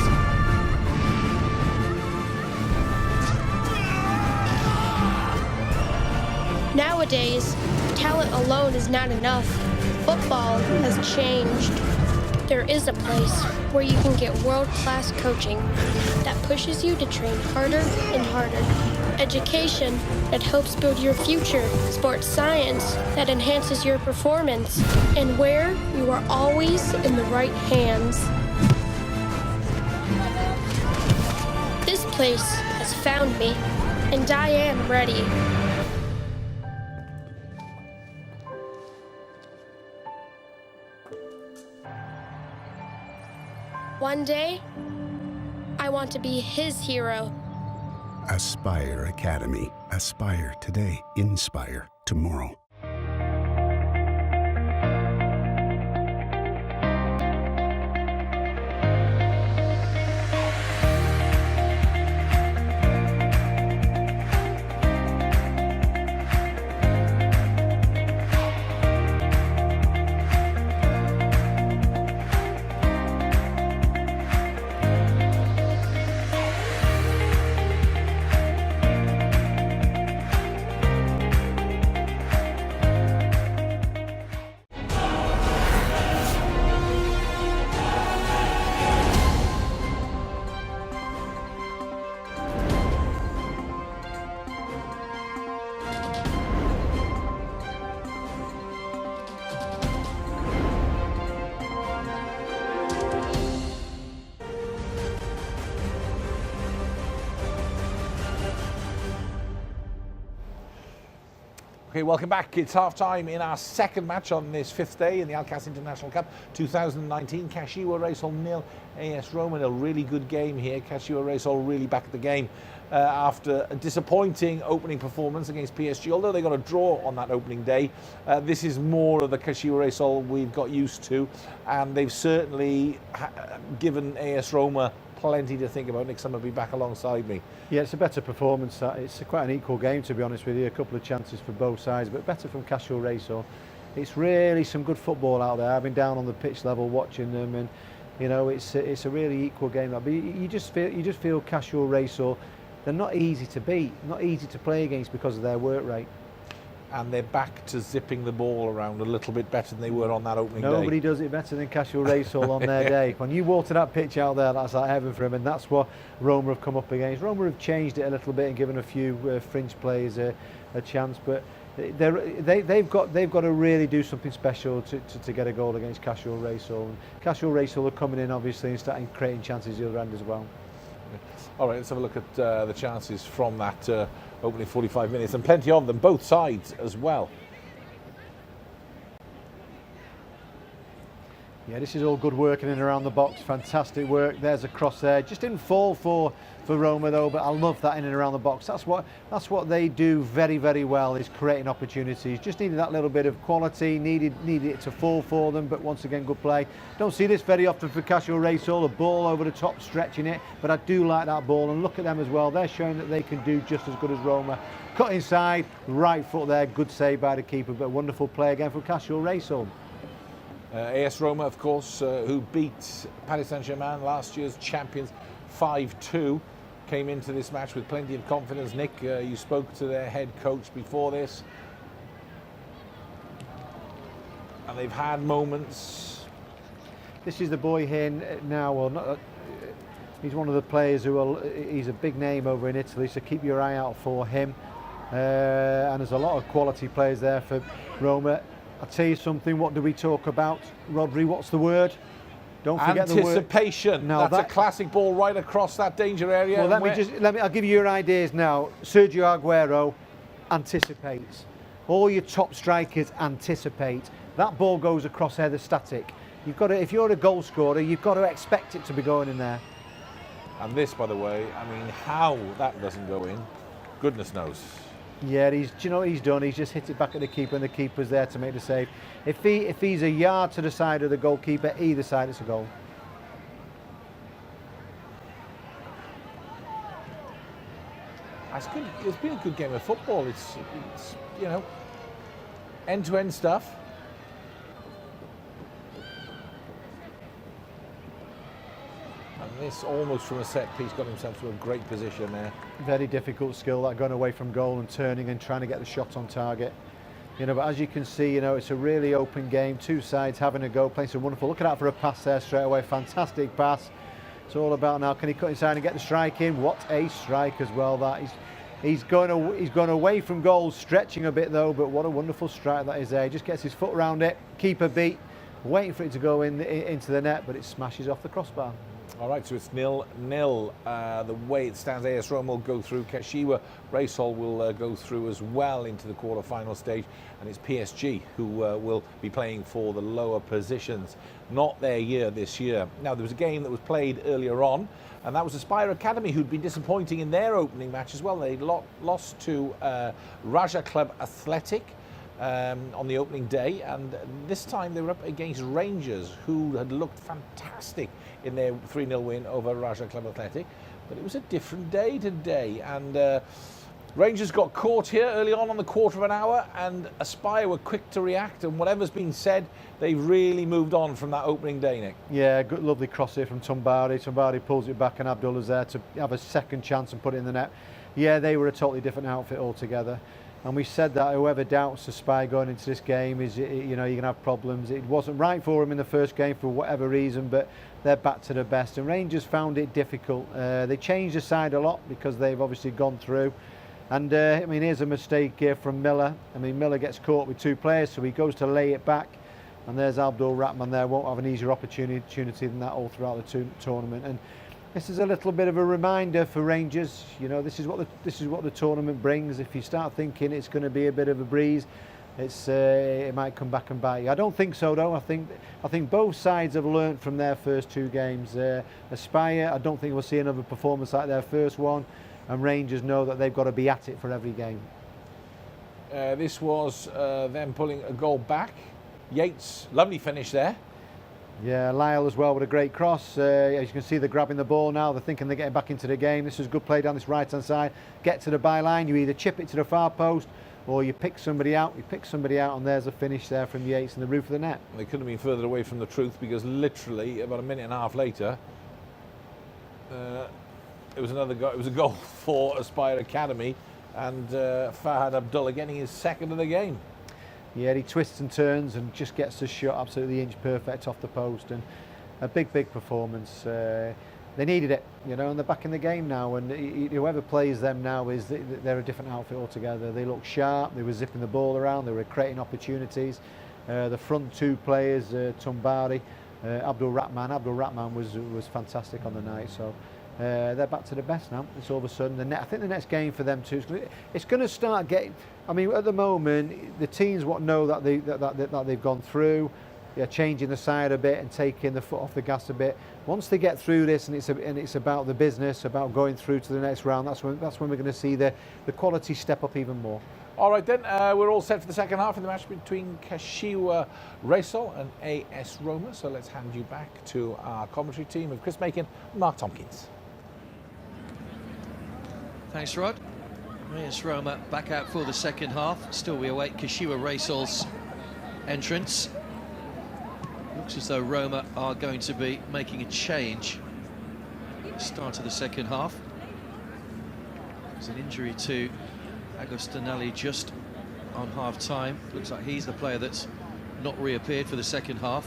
Nowadays, talent alone is not enough. Football has changed. There is a place where you can get world-class coaching that pushes you to train harder and harder. Education that helps build your future. Sports science that enhances your performance. And where you are always in the right hands. place has found me, and I am ready. One day, I want to be his hero. Aspire Academy. Aspire today. Inspire tomorrow. Okay, welcome back. It's half-time in our second match on this fifth day in the Alkass International Cup 2019. Kashiwa Reysol 0, AS Roma 0. Really good game here. Kashiwa Reysol really back at the game after a disappointing opening performance against PSG. Although they got a draw on that opening day, this is more of the Kashiwa Reysol we've got used to, and they've certainly given AS Roma plenty to think about. Nick Summer will be back alongside me. Yeah, it's a better performance. It's quite an equal game, to be honest with you. A couple of chances for both sides, but better from Kashiwa Reysol. It's really some good football out there. I've been down on the pitch level watching them, and you know it's a really equal game. But you just feel Kashiwa Reysol, they're not easy to beat, not easy to play against because of their work rate. And they're back to zipping the ball around a little bit better than they were on that opening day. Nobody does it better than Kashiwa Reysol on their day. When you walk to that pitch out there, that's like heaven for him, and that's what Roma have come up against. Roma have changed it a little bit and given a few fringe players a chance, but they've got to really do something special to get a goal against Kashiwa Reysol. And Kashiwa Reysol are coming in obviously and starting creating chances the other end as well. All right, let's have a look at the chances from that opening 45 minutes, and plenty of them, both sides as well. Yeah, this is all good work in and around the box. Fantastic work. There's a cross there. Just didn't fall for Roma though, but I love that in and around the box. That's what they do very, very well, is creating opportunities. Just needed that little bit of quality, needed it to fall for them, but once again, good play. Don't see this very often for Kashiwa Reysol, a ball over the top, stretching it, but I do like that ball, and look at them as well. They're showing that they can do just as good as Roma. Cut inside, right foot there, good save by the keeper, but wonderful play again from Kashiwa Reysol. AS Roma, of course, who beat Paris Saint-Germain, last year's champions, 5-2, came into this match with plenty of confidence. Nick, you spoke to their head coach before this, and they've had moments. This is the boy here now. Well, not, he's one of the players he's a big name over in Italy, so keep your eye out for him. And there's a lot of quality players there for Roma. I'll tell you something, what do we talk about? Rodri, what's the word? Don't forget the word. Anticipation. No, that's a classic ball right across that danger area. Well, I'll give you your ideas now. Sergio Aguero anticipates. All your top strikers anticipate. That ball goes across there, they're static. You've got to, if you're a goal scorer, you've got to expect it to be going in there. And this, by the way, I mean, how that doesn't go in, goodness knows. Yeah, do you know what he's done? He's just hit it back at the keeper, and the keeper's there to make the save. If he's a yard to the side of the goalkeeper, either side, it's a goal. It's good. It's been a good game of football. It's you know, end-to-end stuff. And this, almost from a set piece, got himself to a great position there. Very difficult skill, that going away from goal and turning and trying to get the shot on target. You know, but as you can see, you know, it's a really open game. Two sides having a go, playing some wonderful. Looking out for a pass there straight away. Fantastic pass. It's all about now, can he cut inside and get the strike in? What a strike as well that. He's gone away from goal, stretching a bit though, but what a wonderful strike that is there. He just gets his foot around it, keeper beat, waiting for it to go into the net, but it smashes off the crossbar. All right, so it's 0-0. The way it stands, AS Roma will go through. Kashiwa Reysol will go through as well into the quarter-final stage, and it's PSG who will be playing for the lower positions. Not their year this year. Now, there was a game that was played earlier on, and that was Aspire Academy, who'd been disappointing in their opening match as well. They lost to Raja Club Athletic on the opening day, and this time they were up against Rangers, who had looked fantastic in their 3-0 win over Raja Club Athletic. But it was a different day today, and Rangers got caught here early on the quarter of an hour, and Aspire were quick to react, and whatever's been said, they've really moved on from that opening day, Nick. Yeah, good, lovely cross here from Tumbari. Tumbari pulls it back, and Abdullah's there to have a second chance and put it in the net. Yeah, they were a totally different outfit altogether. And we said that whoever doubts Aspire going into this game is, you know, you're going to have problems. It wasn't right for them in the first game for whatever reason, but they're back to the best. And Rangers found it difficult. They changed the side a lot because they've obviously gone through. And I mean, here's a mistake here from Miller. I mean, Miller gets caught with two players, so he goes to lay it back. And there's Abdul Rahman there. Won't have an easier opportunity than that all throughout the tournament. And this is a little bit of a reminder for Rangers. You know, this is what the tournament brings. If you start thinking it's going to be a bit of a breeze, it might come back and bite you. I don't think so, though. I think both sides have learnt from their first two games. Aspire, I don't think we'll see another performance like their first one, and Rangers know that they've got to be at it for every game. This was them pulling a goal back. Yates, lovely finish there. Yeah, Lyle as well with a great cross. As you can see, they're grabbing the ball now. They're thinking they're getting back into the game. This is good play down this right-hand side. Get to the byline. You either chip it to the far post or you pick somebody out. You pick somebody out, and there's a finish there from Yates in the roof of the net. They couldn't have been further away from the truth, because literally about a minute and a half later, it was another goal. It was a goal for Aspire Academy, and Fahad Abdullah getting his second of the game. Yeah, he twists and turns and just gets the shot absolutely inch perfect off the post, and a big performance. They needed it, you know, and they're back in the game now, and whoever plays them now they're a different outfit altogether. They look sharp, they were zipping the ball around, they were creating opportunities. The front two players, Tumbari, Abdul Rahman was fantastic on the night, so they're back to the best now. It's all of a sudden, I think the next game for them too, it's going to start getting, I mean, at the moment, the teams know that they've gone through, they're changing the side a bit and taking the foot off the gas a bit. Once they get through this, and it's about the business, about going through to the next round, that's when we're going to see the quality step up even more. All right then, we're all set for the second half of the match between Kashiwa Reysol and AS Roma. So let's hand you back to our commentary team of Chris Macon and Mark Tompkins. Thanks, Rod. AS Roma back out for the second half. Still we await Kashiwa Reysol's entrance. Looks as though Roma are going to be making a change at the start of the second half. There's an injury to Agostinelli just on half-time. Looks like he's the player that's not reappeared for the second half.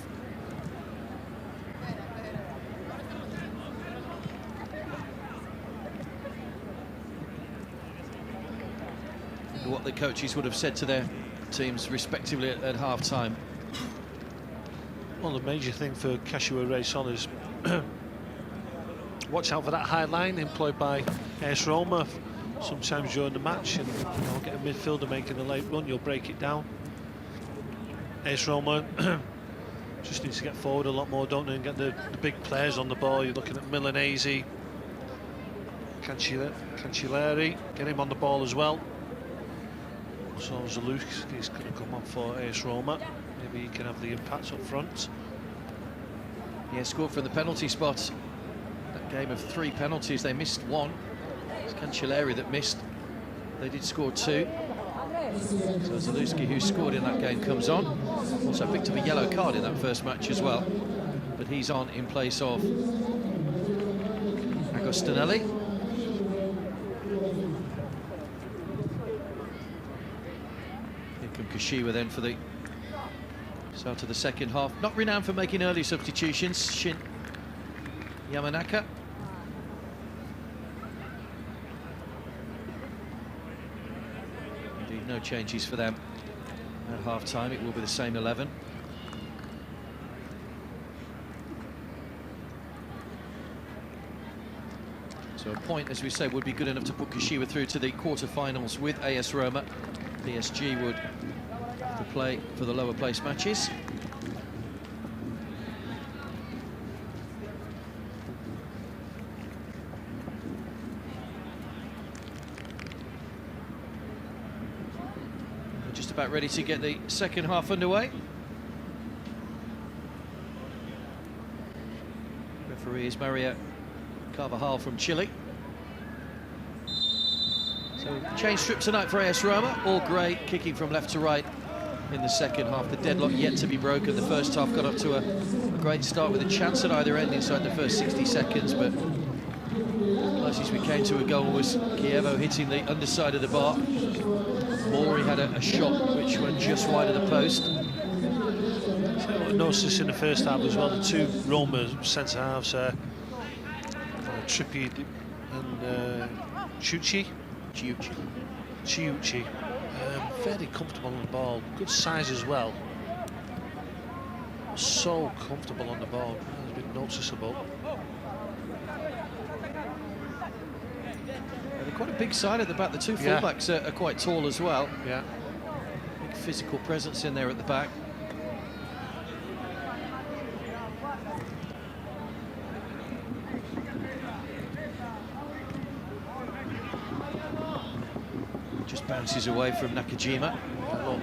What the coaches would have said to their teams respectively at half-time. Well, the major thing for Kashiwa Reysol is watch out for that high line employed by AS Roma sometimes during the match, and you'll get a midfielder making a late run, you'll break it down. AS Roma just needs to get forward a lot more, don't they, and get the big players on the ball. You're looking at Milanese, Cancelleri, get him on the ball as well. So Zalewski is going to come on for AS Roma. Maybe he can have the impact up front. Yeah, scored from the penalty spot. That game of 3 penalties, they missed 1. It's Cancelleri that missed. They did score 2. So Zalewski, who scored in that game, comes on. Also picked up a yellow card in that first match as well. But he's on in place of Agostinelli. Here come Kashiwa then for the start of the second half. Not renowned for making early substitutions, Shin Yamanaka. Indeed, no changes for them at half-time. It will be the same 11. So a point, as we said, would be good enough to put Kashiwa through to the quarter-finals with AS Roma. PSG would have to play for the lower place matches. We're just about ready to get the second half underway. Referee is Maria Carvajal from Chile. So change strip tonight for AS Roma, all grey, kicking from left to right in the second half. The deadlock yet to be broken. The first half got off to a great start with a chance at either end inside the first 60 seconds, but closest we came to a goal was Chievo hitting the underside of the bar. Maury had a shot which went just wide of the post. I noticed this in the first half as well, the two Roma centre-halves, Trippier and Chiuchi, very comfortable on the ball, good size as well. So comfortable on the ball, it's been noticeable. They're quite a big side at the back. The two fullbacks are quite tall as well. Yeah. Big physical presence in there at the back. Just bounces away from Nakajima. Look,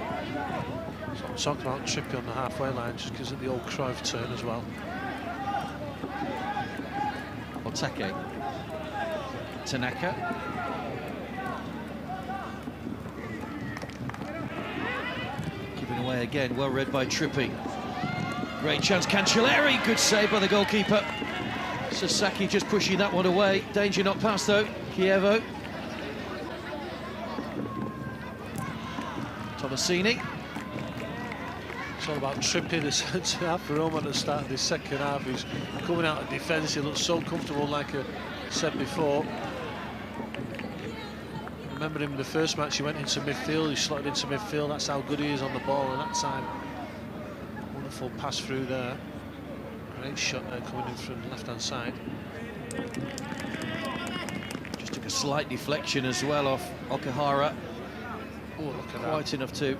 so I'm talking about Trippier on the halfway line, just because of the old Cruyff turn as well. Otake. Tanaka. Giving away again, well read by Trippier. Great chance, Cancelleri, good save by the goalkeeper. Sasaki just pushing that one away. Danger not past though, Chievo. Tomasini. It's all about Trippier, the centre half for Roma at the start of the second half. He's coming out of defence, he looks so comfortable, like I said before. Remember him in the first match, he went into midfield, he slotted into midfield, that's how good he is on the ball, and that time, wonderful pass through there. Great shot there coming in from the left-hand side. Just took a slight deflection as well off Okahara. Oh, look at Quite that. enough to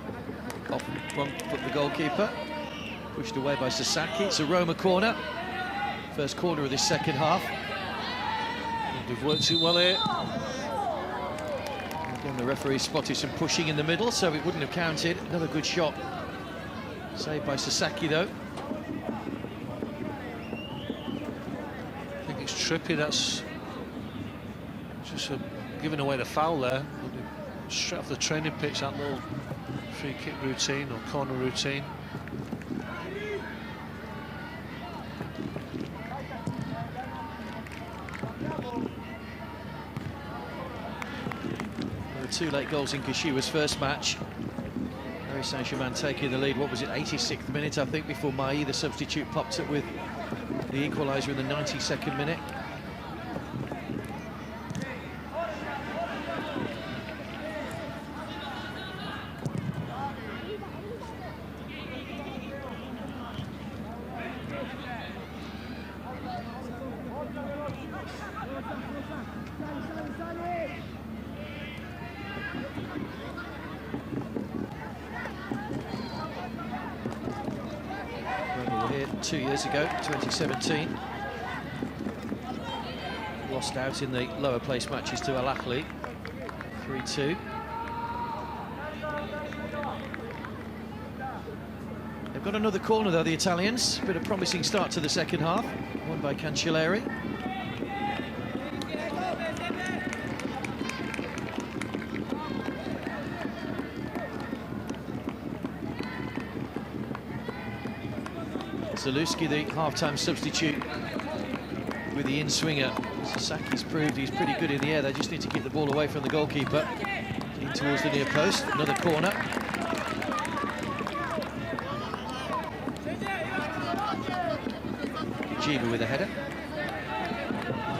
off front foot the goalkeeper. Pushed away by Sasaki. It's a Roma corner. First corner of this second half. They've worked it well here. Again, the referee spotted some pushing in the middle, so it wouldn't have counted. Another good shot. Saved by Sasaki, though. I think it's Trippier that's just giving away the foul there. Straight off the training pitch, that little free kick routine or corner routine. There were two late goals in Kashiwa's first match. Paris Saint-Germain taking the lead, what was it, 86th minute, I think, before Mai, the substitute, popped up with the equaliser in the 92nd minute. Roma were here 2 years ago, 2017. Lost out in the lower place matches to Al Ahly, 3-2. They've got another corner though, the Italians. Bit of promising start to the second half, won by Cancelleri. Zaluski, the half-time substitute, with the in-swinger. Sasaki's proved he's pretty good in the air. They just need to keep the ball away from the goalkeeper. In towards the near post, another corner. Jiva with a header.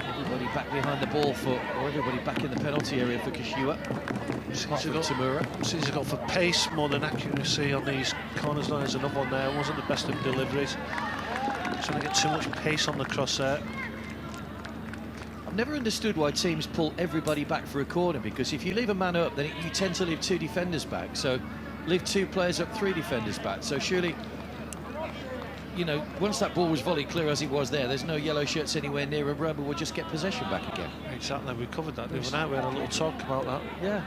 Everybody back behind the ball or everybody back in the penalty area for Kashiwa. Tamura. Seems he's got for pace more than accuracy on these corners. There's another one there, wasn't the best of deliveries. Trying to get too much pace on the cross there. I've never understood why teams pull everybody back for a corner, because if you leave a man up, then you tend to leave 2 defenders back. So leave 2 players up, 3 defenders back. So surely, you know, once that ball was volleyed clear as it was there's no yellow shirts anywhere near, and Roma will just get possession back again. Exactly, we covered that the other night. We had a little talk about that. Yeah,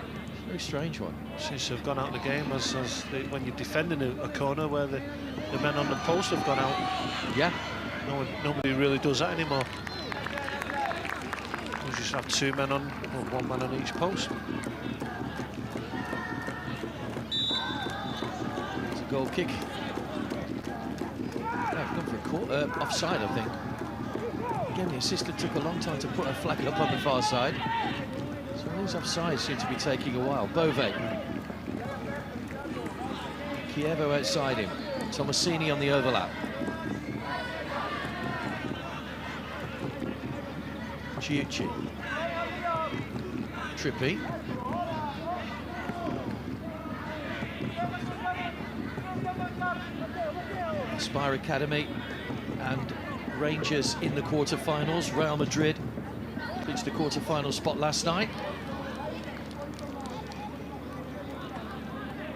very strange one. Seems to have gone out of the game when you're defending a corner where the men on the post have gone out. Yeah. Nobody really does that anymore. You just have 2 men on, or 1 man on each post. It's a goal kick. I've gone for a offside, I think. Again, the assistant took a long time to put a flag up on the far side. So those offsides seem to be taking a while. Bove. Chievo outside him. Tomasini on the overlap. Chiucci. Trippi. Aspire Academy and Rangers in the quarter-finals. Real Madrid reached the quarter-final spot last night.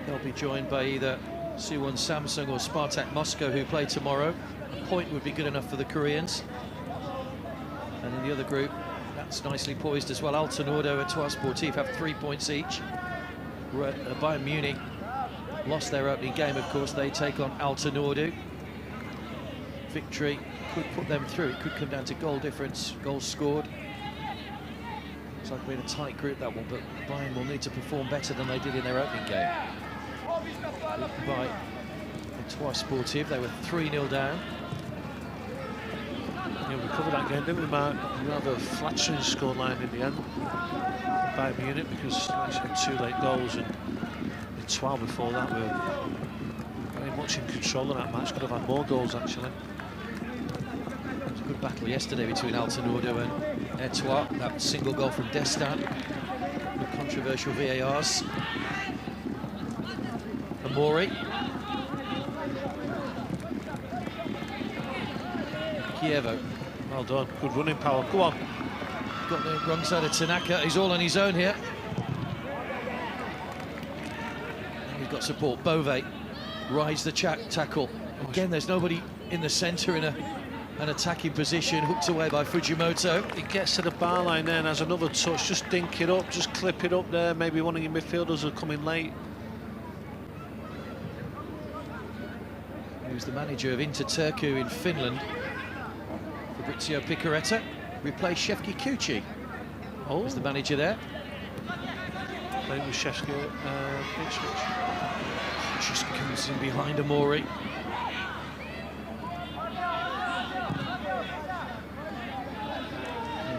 They'll be joined by either Suwon Samsung or Spartak Moscow, who play tomorrow. A point would be good enough for the Koreans. And in the other group, that's nicely poised as well. Altenordo and Etoile Sportif have 3 points each. Bayern Munich lost their opening game, of course. They take on Altenordo. Victory could put them through. It could come down to goal difference, goals scored. Looks like we're in a tight group, that one, but Bayern will need to perform better than they did in their opening game. By Etoile Sportif, they were 3-0 down. Yeah, we covered that game, didn't we, Mark? Rather flattering scoreline in the end by Munich, because like I said, 2 late goals, and Etoile before that were very much in control of that match. Could have had more goals, actually. It was a good battle yesterday between Altenordo and Etoile. That single goal from Destin, the controversial VARs. Amori. Chievo. Well done, good running power, go on. Got the wrong side of Tanaka, he's all on his own here. He's got support. Bove rides the tackle. Again, there's nobody in the centre in an attacking position, hooked away by Fujimoto. He gets to the bar line there and has another touch, just dink it up, just clip it up there. Maybe one of your midfielders will come in late. He was the manager of Inter Turku in Finland. Fabrizio Picaretta replaced Shefki Kuchi. Oh, was the manager there. Playing with Shefki Ipswich. Just comes in behind Amori.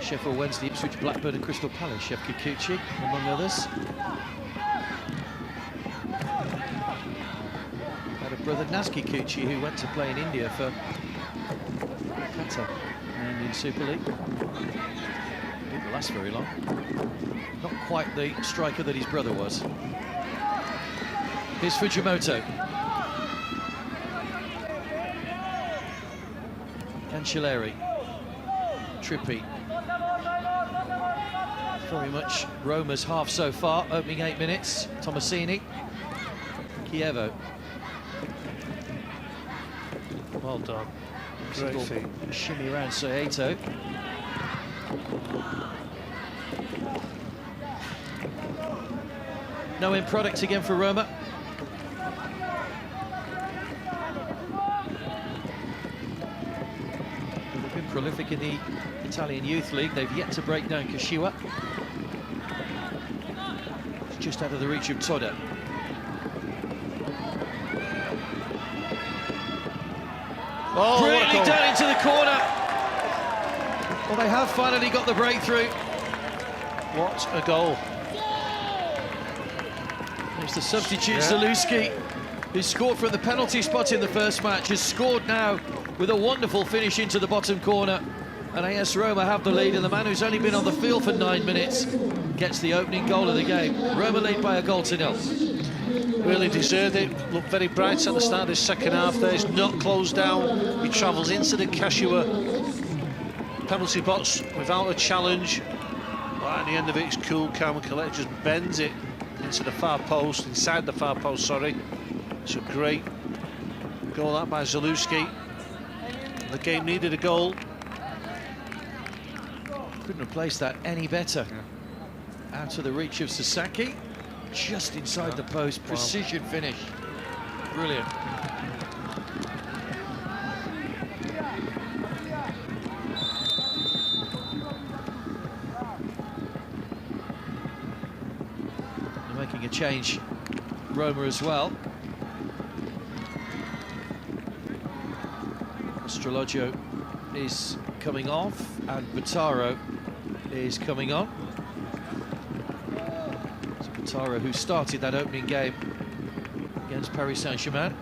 Sheffield Wednesday, Ipswich, Blackburn and Crystal Palace. Shefki Kuchi, among others. Had a brother, Nazki Kuchi, who went to play in India for Qatar and in Super League. Didn't last very long. Not quite the striker that his brother was. Here's Fujimoto. Cancelleri. Trippi. Very much Roma's half so far, opening 8 minutes. Tomasini. Chievo. Well done. Great feat. Shimmy around Soeto. No end product again for Roma. They've been prolific in the Italian Youth League. They've yet to break down Kashiwa. It's just out of the reach of Toda. Oh, Brilliantly down into the corner. Well, they have finally got the breakthrough. what a goal. There's the substitute, Zalewski, who scored from the penalty spot in the first match, has scored now with a wonderful finish into the bottom corner. And AS Roma have the lead, and the man who's only been on the field for 9 minutes gets the opening goal of the game. Roma lead by a goal to nil. Really deserved it. Looked very bright at the start of this second half there. He's not closed down. He travels into the Kashiwa penalty box without a challenge. But at the end of it, it's cool, calm and collected, just bends it into the far post, inside the far post, sorry. It's a great goal that by Zalewski. The game needed a goal. Couldn't have placed that any better. Out of the reach of Sasaki, just inside the post, precision finish. Brilliant. They're making a change, Roma as well. Strelogio is coming off and Botaro is coming on. It's Botaro who started that opening game against Paris Saint-Germain.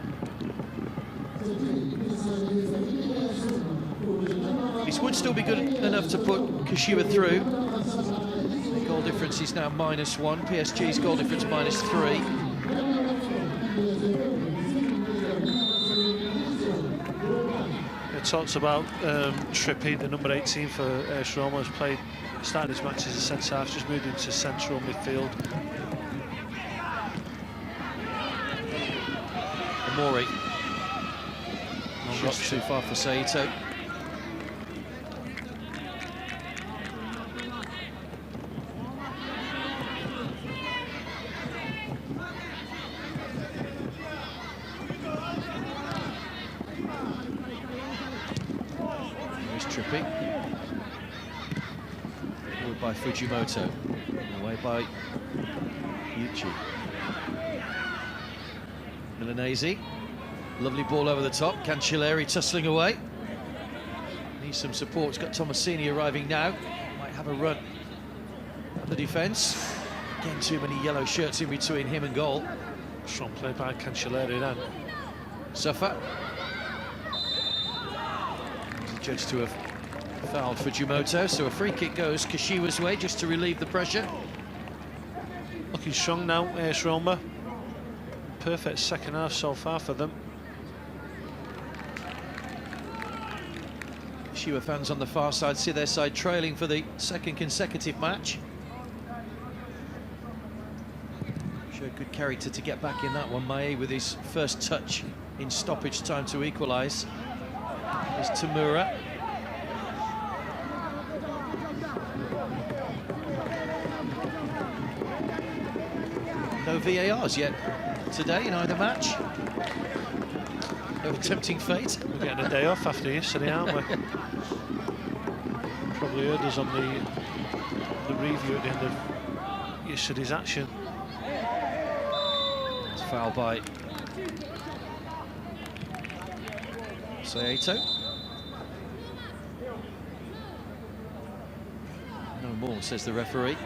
This would still be good enough to put Kashiwa through. The goal difference is now -1. PSG's goal difference -3. It talks about Trippi, the number 18 for AS Roma, has started his match as a centre-half, just moved into central midfield. Amori. Not too far for Saito. Trippi. Forward by Fujimoto. Away by Yuchi. Milanese. Lovely ball over the top. Cancelleri tussling away. Needs some support. It's got Tomasini arriving now. Might have a run at the defence. Again, too many yellow shirts in between him and goal. Strong play by Cancelleri then. Suffer. Judged to have fouled Fujimoto, so a free kick goes Kashiwa's way just to relieve the pressure. Looking strong now, AS Roma. Perfect second half so far for them. Kashiwa fans on the far side see their side trailing for the second consecutive match. Showed good character to get back in that one. Mae with his first touch in stoppage time to equalise. Is Tamura. No VARs yet today in either match. No tempting fate. We're getting a day off after yesterday, aren't we? Probably heard us on the review at the end of yesterday's action. It's foul by Saito. No more, says the referee.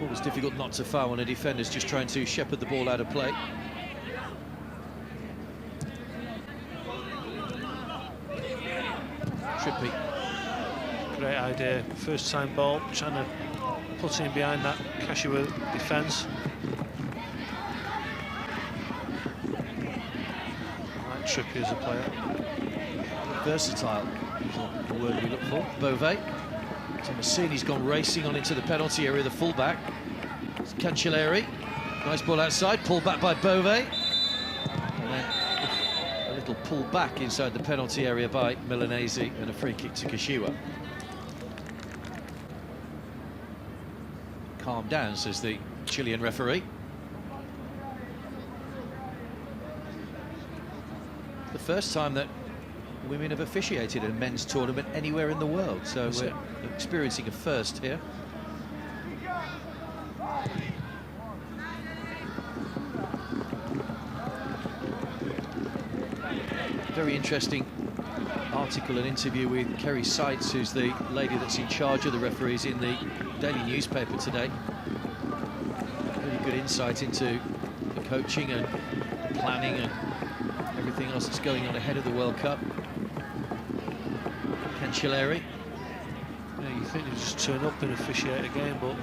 Always difficult not to foul when a defender's just trying to shepherd the ball out of play. Trippi. Great idea. First time ball, trying to put in behind that Kashiwa defence. I like Trippi as a player. Versatile is the word we look for. Bove. Tomasini's gone racing on into the penalty area, the fullback. It's Cancelleri. Nice ball outside, pulled back by Bove. And then a little pull back inside the penalty area by Milanese and a free kick to Kashiwa. Calm down, says the Chilean referee. The first time that women have officiated a men's tournament anywhere in the world, so we're experiencing a first here. Very interesting article and interview with Kerry Seitz, who's the lady that's in charge of the referees in the daily newspaper today. Really good insight into the coaching and the planning and everything else that's going on ahead of the World Cup. Cancelleri. Yeah, you think they just turn up and officiate a game, but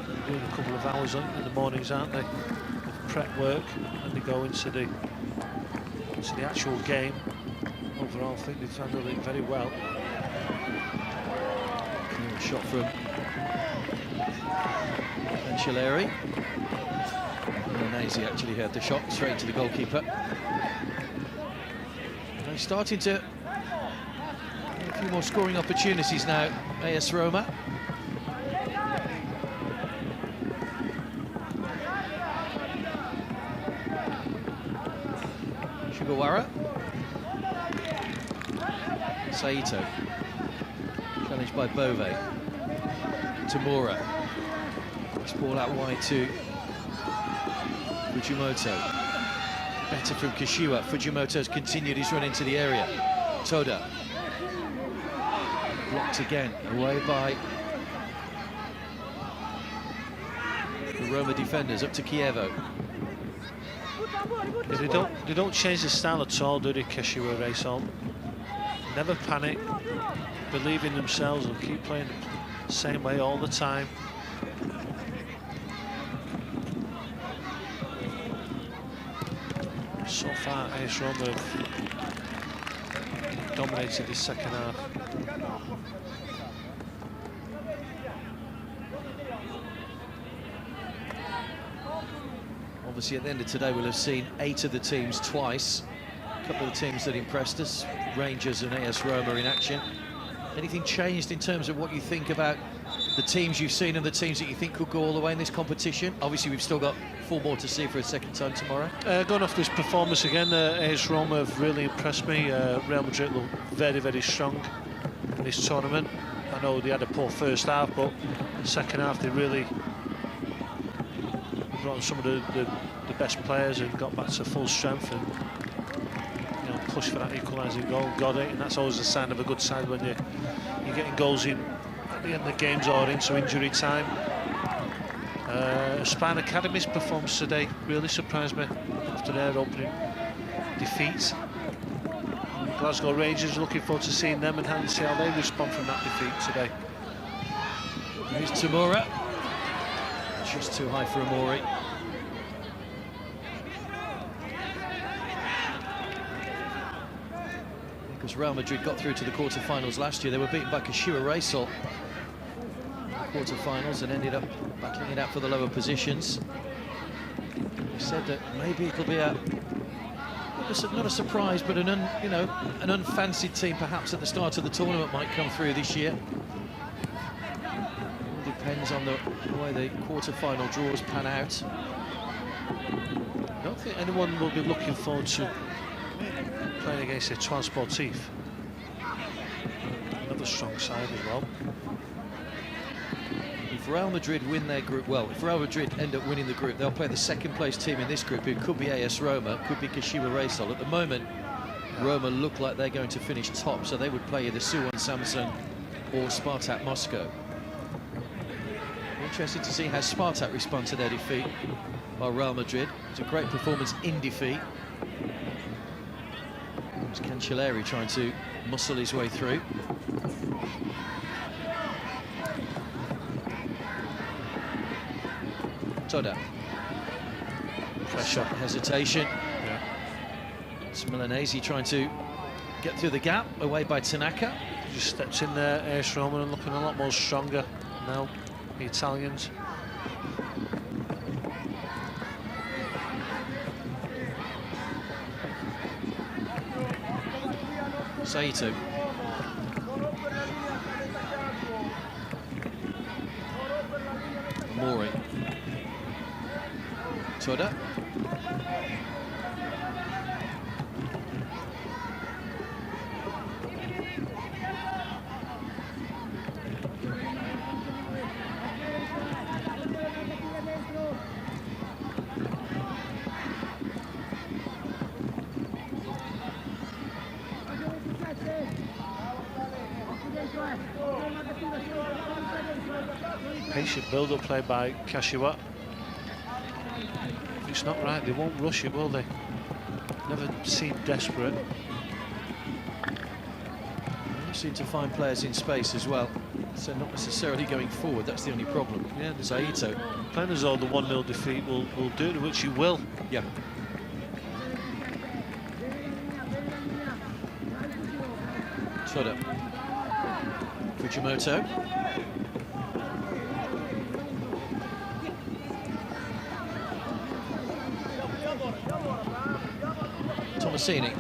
they're doing a couple of hours in the mornings, aren't they? Of prep work, and they go into the to the actual game, overall, I think they've handled it very well. Clear shot from Cancelleri. Nazy actually had the shot straight to the goalkeeper. They're starting to get a few more scoring opportunities now, AS Roma. Sugawara. Saito. Challenged by Bove. Tamura. This ball out wide to Fujimoto. Better from Kashiwa. Fujimoto's continued his run into the area. Toda. Blocked again. Away by the Roma defenders. Up to Chievo. Yeah, they don't change the style at all, do they, Kashiwa Reysol? Never panic. Believe in themselves and keep playing the same way all the time. So far, AS Roma have dominated this second half. Obviously, at the end of today, we'll have seen 8 of the teams twice. A couple of the teams that impressed us, Rangers and AS Roma in action. Anything changed in terms of what you think about the teams you've seen and the teams that you think could go all the way in this competition? Obviously, we've still got 4 more to see for a second time tomorrow. Going off this performance again, AS Roma have really impressed me. Real Madrid look very, very strong in this tournament. I know they had a poor first half, but the second half they really brought on some of the best players and got back to full strength and pushed for that equalising goal, got it, and that's always a sign of a good side when you're getting goals in at the end of the games or into injury time. Spine Academy's performance today really surprised me after their opening defeat. Glasgow Rangers, looking forward to seeing them and see how they respond from that defeat today. Here's Tamura. Just too high for Amori. Because Real Madrid got through to the quarter-finals last year. They were beaten by Kashiwa Reysol in the quarter-finals and ended up battling it out for the lower positions. We said that maybe it'll be not a surprise, but an unfancied team perhaps at the start of the tournament might come through this year. All depends on the way the quarter-final draws pan out. I don't think anyone will be looking forward to playing against a Etoile Sportif. Another strong side as well. If Real Madrid win their group, well, if Real Madrid end up winning the group, they'll play the second-place team in this group, who could be AS Roma, could be Kashiwa Reysol. At the moment, Roma look like they're going to finish top, so they would play either Suwon Samsun or Spartak Moscow. Interested to see how Spartak respond to their defeat by Real Madrid. It's a great performance in defeat. It's Cancelleri trying to muscle his way through. Toda. Pressure, hesitation. Yeah. It's Milanese trying to get through the gap, away by Tanaka. Just steps in there, AS Roma, and looking a lot more stronger now, the Italians. Saito. Mori. Toda. Patient build-up play by Kashiwa. If it's not right, they won't rush it, will they? Never seem desperate. They seem to find players in space as well, so not necessarily going forward. That's the only problem. Yeah, Saito. Playing as though the 1-0 defeat will do it, which it will. Yeah. Toda. Fujimoto. Tomasini.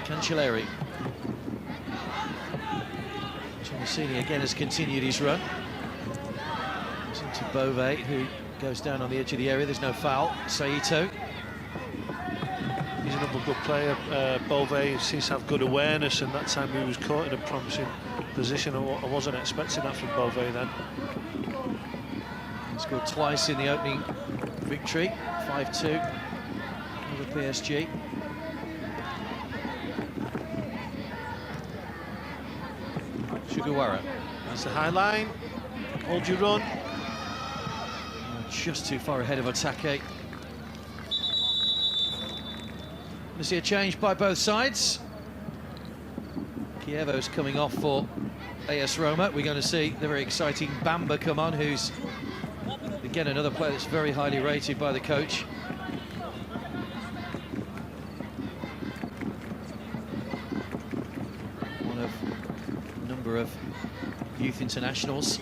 Cancelleri. Tomasini again has continued his run. It's into Bove, who goes down on the edge of the area. There's no foul. Saito. He's another good player. Bove seems to have good awareness, and that time he was caught in a promising position. I wasn't expecting that from Bove then. He scored twice in the opening victory, 5-2 over PSG. Sugawara. That's the high line. Hold your run. Just too far ahead of Otake. We see a change by both sides. Chievo's coming off for AS Roma. We're going to see the very exciting Bamba come on, who's again another player that's very highly rated by the coach. One of a number of youth internationals.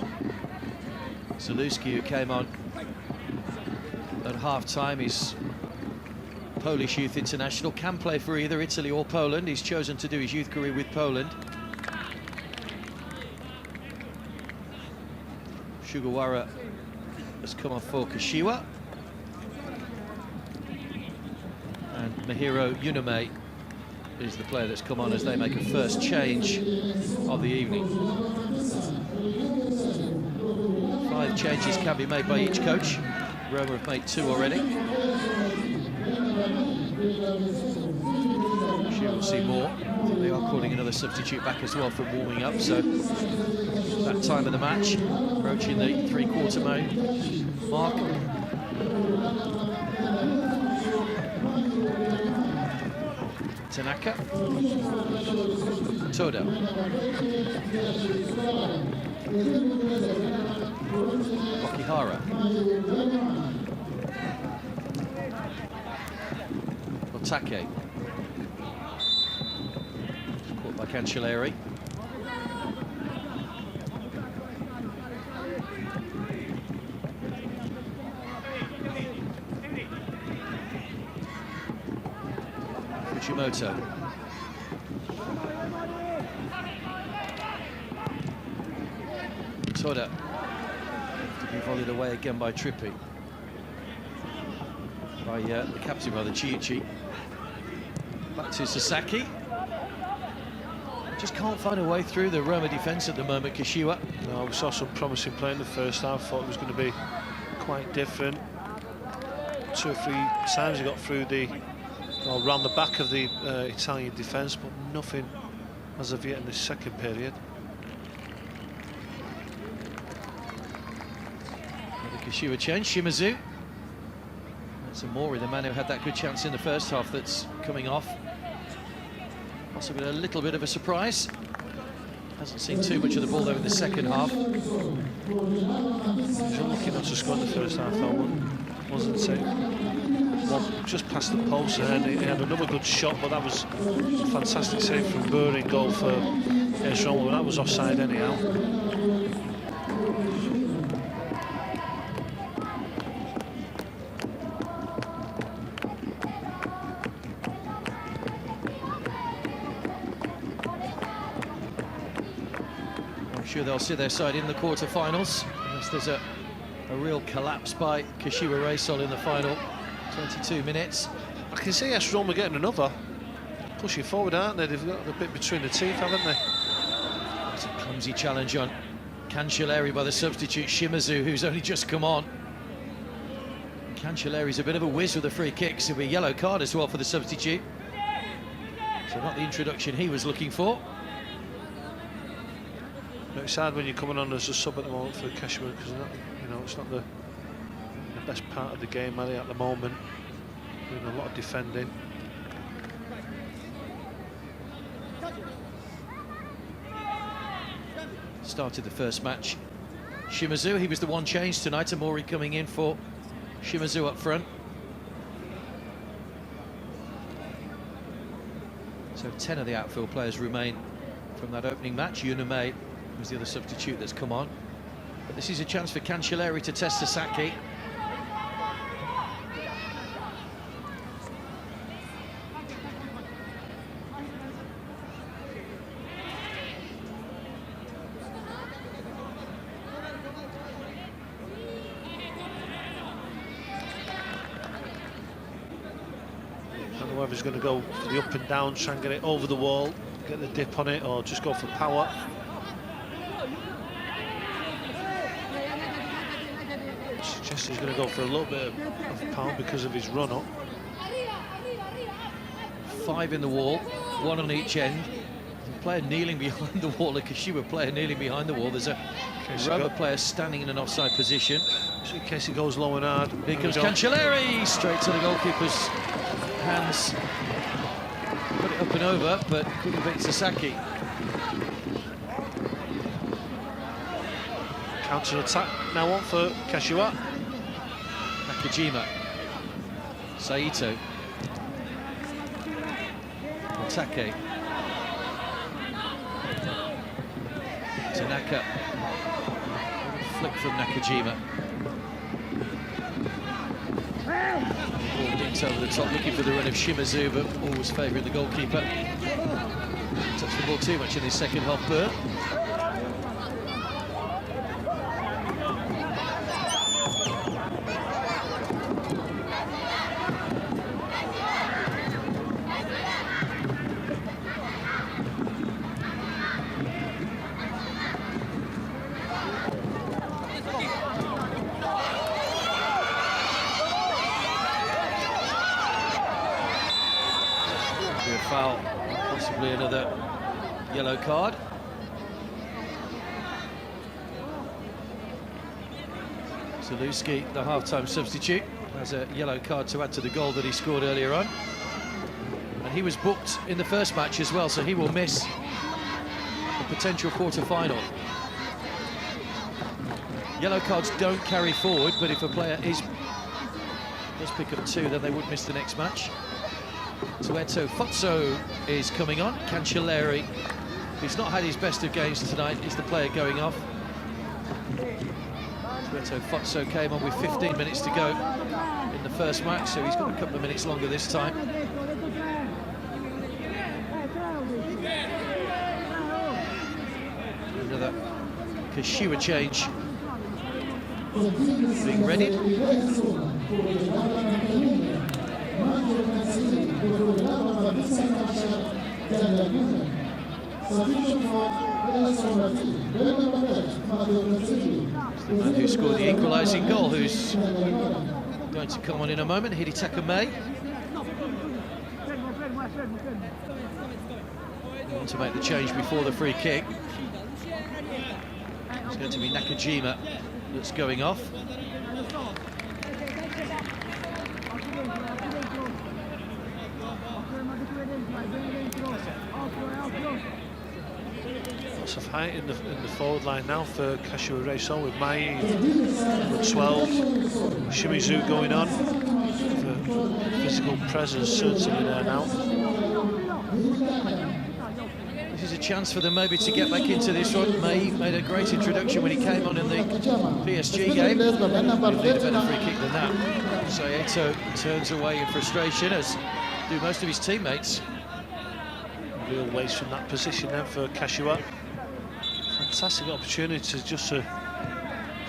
Zaluski, who came on at half-time, is Polish youth international, can play for either Italy or Poland. He's chosen to do his youth career with Poland. Sugawara has come off for Kashiwa. And Mahiro Uname is the player that's come on as they make a first change of the evening. 5 changes can be made by each coach. Roma have made 2 already. She will see more. I think they are calling another substitute back as well from warming up, so that time of the match, approaching the 3/4 mark. Tanaka. Toda. Okihara. Otake. Caught by Cancelleri. Fujimoto. Toda. To be volleyed away again by Trippi. By the captain, by the Chichi. Back to Sasaki. Just can't find a way through the Roma defence at the moment, Kashiwa. No, we saw some promising play in the first half. Thought it was going to be quite different. 2 or 3 times he got through around the back of the Italian defence, but nothing as of yet in the second period. The Kashiwa change, Shimazu. That's Amori, the man who had that good chance in the first half, that's coming off. Possibly a little bit of a surprise. Hasn't seen too much of the ball though in the second half. He was unlucky not to score in the first half though, wasn't he? Well, just past the post, and he had another good shot, but that was a fantastic save from Burr in goal for AS Roma, but that was offside anyhow. I'm sure they'll see their side in the quarter-finals, unless there's a real collapse by Kashiwa Reysol in the final 22 minutes. I can see AS Roma getting another. Pushing forward, aren't they? They've got a bit between the teeth, haven't they? It's a clumsy challenge on Cancelleri by the substitute Shimazu, who's only just come on. Cancelleri's a bit of a whiz with the free kicks. It'll be a yellow card as well for the substitute. So not the introduction he was looking for. But it's hard when you're coming on as a sub at the moment for Kashiwa, because it's not the best part of the game, are they, at the moment? Doing a lot of defending. Started the first match. Shimazu, he was the one change tonight. Amori coming in for Shimazu up front. So 10 of the outfield players remain from that opening match. Yuname was the other substitute that's come on. But this is a chance for Cancelleri to test Sasaki. I don't know whether he's going to go for the up and down, try and get it over the wall, get the dip on it, or just go for power. I suggest he's going to go for a little bit of power because of his run up. 5 in the wall, 1 on each end. The player kneeling behind the wall, a Kashiwa player kneeling behind the wall. There's a Roma player standing in an offside position. Just in case he goes low and hard. Here comes Cancelleri, straight to the goalkeeper's hands. Put it up and over, but couldn't beat Sasaki. Counter attack now on for Kashiwa. Nakajima. Saito. Otake. Tanaka. Flick from Nakajima. Ball dinked over the top, looking for the run of Shimazu, but always favouring the goalkeeper. Touched the ball too much in his second half, Burr. Foul, possibly another yellow card. Zaluski, the half-time substitute, has a yellow card to add to the goal that he scored earlier on. And he was booked in the first match as well, so he will miss the potential quarter-final. Yellow cards don't carry forward, but if a player does pick up 2, then they would miss the next match. Tueto Fozzo is coming on. Cancelleri, who's not had his best of games tonight, is the player going off. Tueto Fozzo came on with 15 minutes to go in the first match, so he's got a couple of minutes longer this time. Another Kashiwa change being readied. It's the man who scored the equalising goal, who's going to come on in a moment, Hidetaka May. They want to make the change before the free kick. It's going to be Nakajima that's going off. Lots of height in the forward line now for Kashiwa Reysol with Mai with 12. Shimizu going on for physical presence certainly there now. This is a chance for them maybe to get back into this one. May made a great introduction when he came on in the PSG game. He'll need a better free kick than that. Saito turns away in frustration, as do most of his teammates. Real waste from that position then for Kashiwa. Fantastic opportunity just to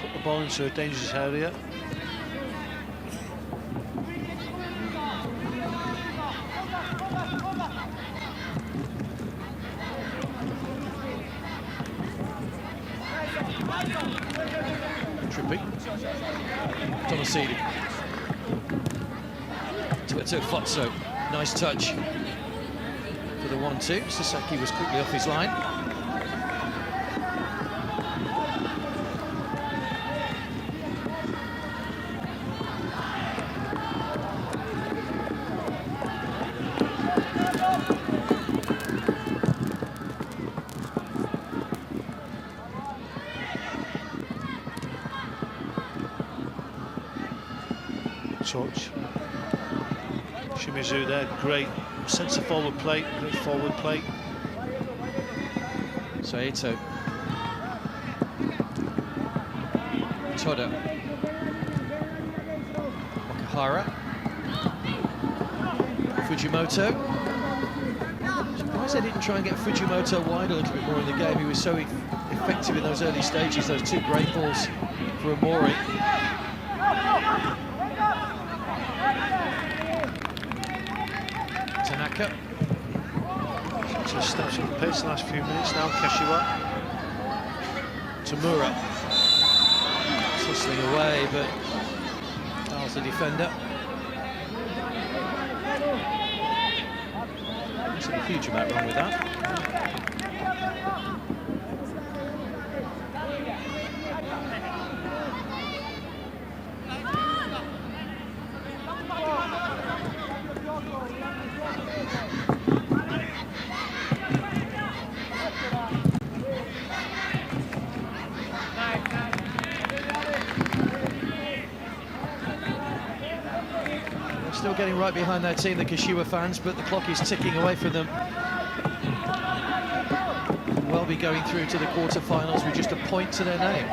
put the ball into a dangerous area. Trippy. Tomasidi. Tueto Fozzo. Nice touch for the 1-2. Sasaki was quickly off his line. Touch. Shimizu there, great sense of forward play, great forward play. Saito. Toda. Wakahara. Fujimoto. Surprised they didn't try and get Fujimoto wide a little bit more in the game. He was so effective in those early stages, those two great balls for Amori. Tanaka. Just steps up the pace the last few minutes now, Kashiwa. Tamura. Tussling away, but Carl's the defender. Isn't a huge amount wrong with that. Still getting right behind their team, the Kashiwa fans, but the clock is ticking away from them. Well be going through to the quarter-finals with just a point to their name.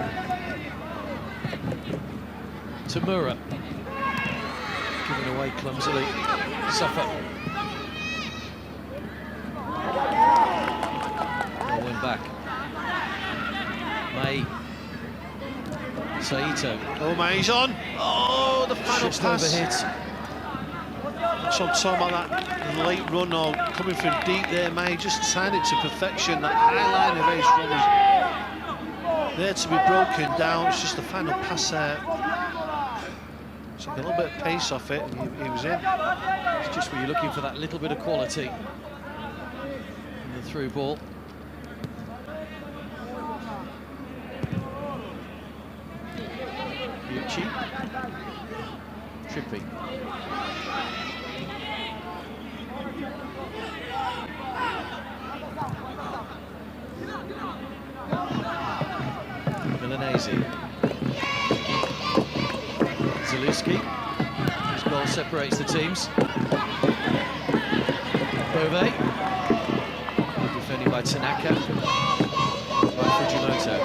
Tamura. Given away clumsily. Safa. They'll win back. Mai. Saito. Oh, Mai's on. Oh, the final Just pass. overhit. So I'm talking about that late run or coming from deep there, May just timed it to perfection. That high line of Ace Roma there to be broken down. It's just the final pass there. Took a little bit of pace off it, and he was in. It's just where you're looking for that little bit of quality in the through ball. Yuchi. Trippy. Milanese. Zalewski. His goal separates the teams. Bove. Defending by Tanaka. By Fujimoto.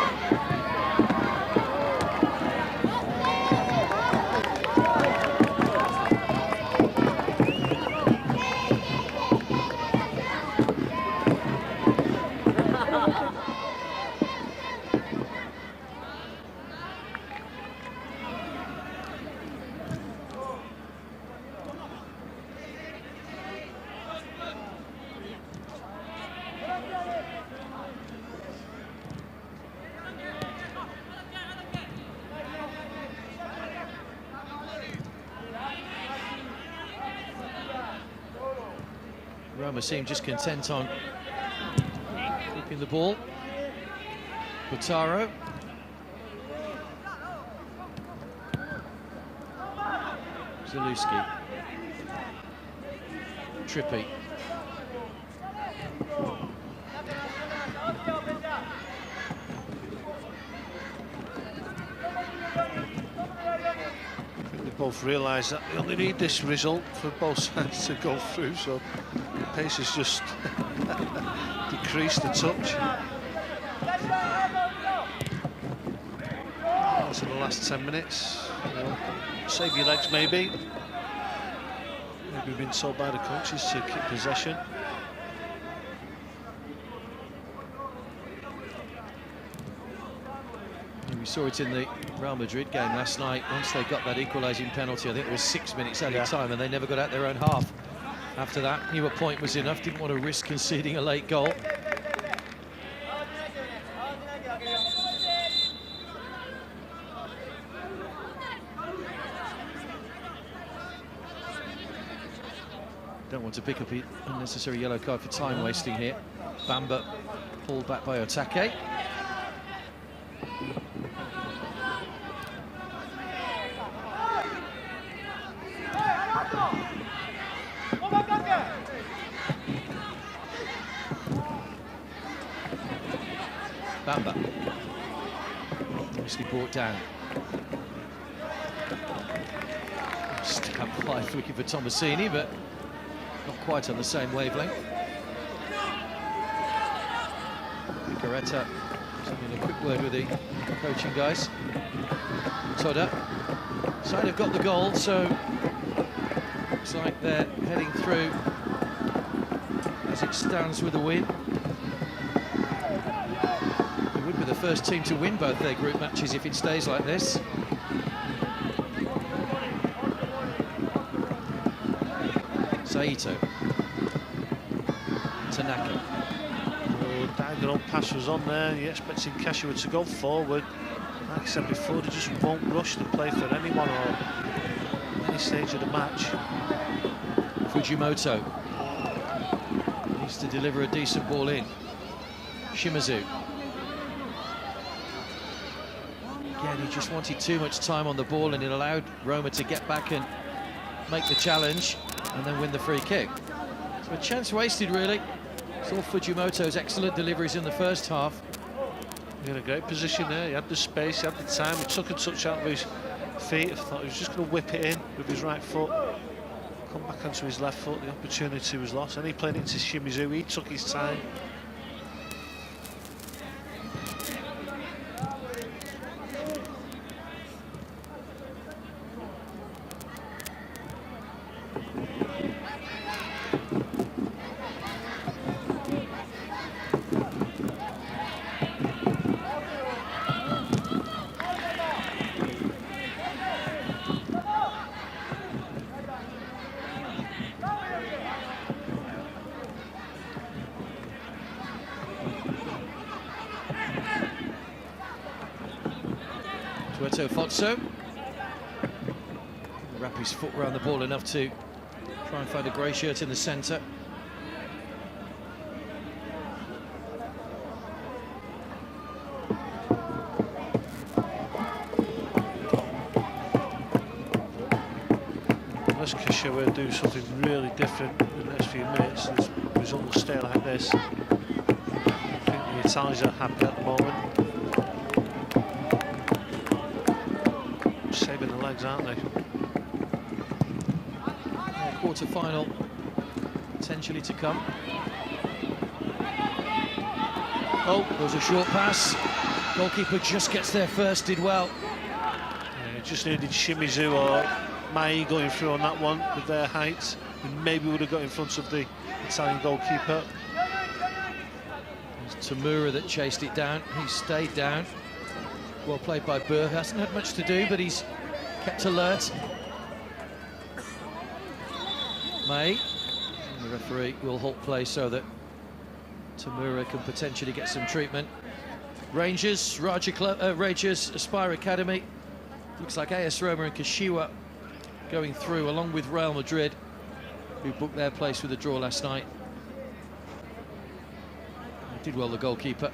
Roma seem just content on keeping the ball. Butaro. Zalewski. Trippy. They both realise that they only need this result for both sides to go through, so the pace has just decreased a touch. That's in the last 10 minutes. You know, save your legs, maybe. Maybe been told by the coaches to keep possession. We saw it in the Real Madrid game last night. Once they got that equalising penalty, I think it was 6 minutes added time, and they never got out their own half. After that, knew a point was enough, didn't want to risk conceding a late goal. Don't want to pick up an unnecessary yellow card for time wasting here. Bamba pulled back by Otake. Bamba. Nicely brought down. Stab 5 looking for Tomasini, but not quite on the same wavelength. Picaretta having a quick word with the coaching guys. Toda. Side have got the goal, so looks like they're heading through as it stands with a win. They would be the first team to win both their group matches if it stays like this. Saito. Tanaka. Oh, diagonal pass was on there. You're expecting Kashiwa to go forward. Like I said before, they just won't rush the play for anyone or any stage of the match. Fujimoto needs to deliver a decent ball in. Shimazu. Again, he just wanted too much time on the ball and it allowed Roma to get back and make the challenge and then win the free kick. So a chance wasted, really. Saw Fujimoto's excellent deliveries in the first half. He had a great position there. He had the space, he had the time. He took a touch out of his feet. I thought he was just going to whip it in with his right foot. Come back onto his left foot. The opportunity was lost. And he played it to Shimizu. He took his time. Fotso. Wrap his foot around the ball enough to try and find a grey shirt in the centre. Unless Kashiwa do something really different in the next few minutes, the result will stay like this. I think the Italians are happy at the moment. Saving the legs, aren't they? Yeah, quarter-final potentially to come. Oh, there was a short pass. Goalkeeper just gets there first, did well. Yeah, just needed Shimizu or Mai going through on that one with their height, and maybe would have got in front of the Italian goalkeeper. It was Tamura that chased it down. He stayed down. Well played by Burr. Hasn't had much to do, but he's kept alert. May. And the referee will halt play so that Tamura can potentially get some treatment. Rangers, Rangers, Aspire Academy. Looks like AS Roma and Kashiwa going through, along with Real Madrid, who booked their place with a draw last night. Did well, the goalkeeper.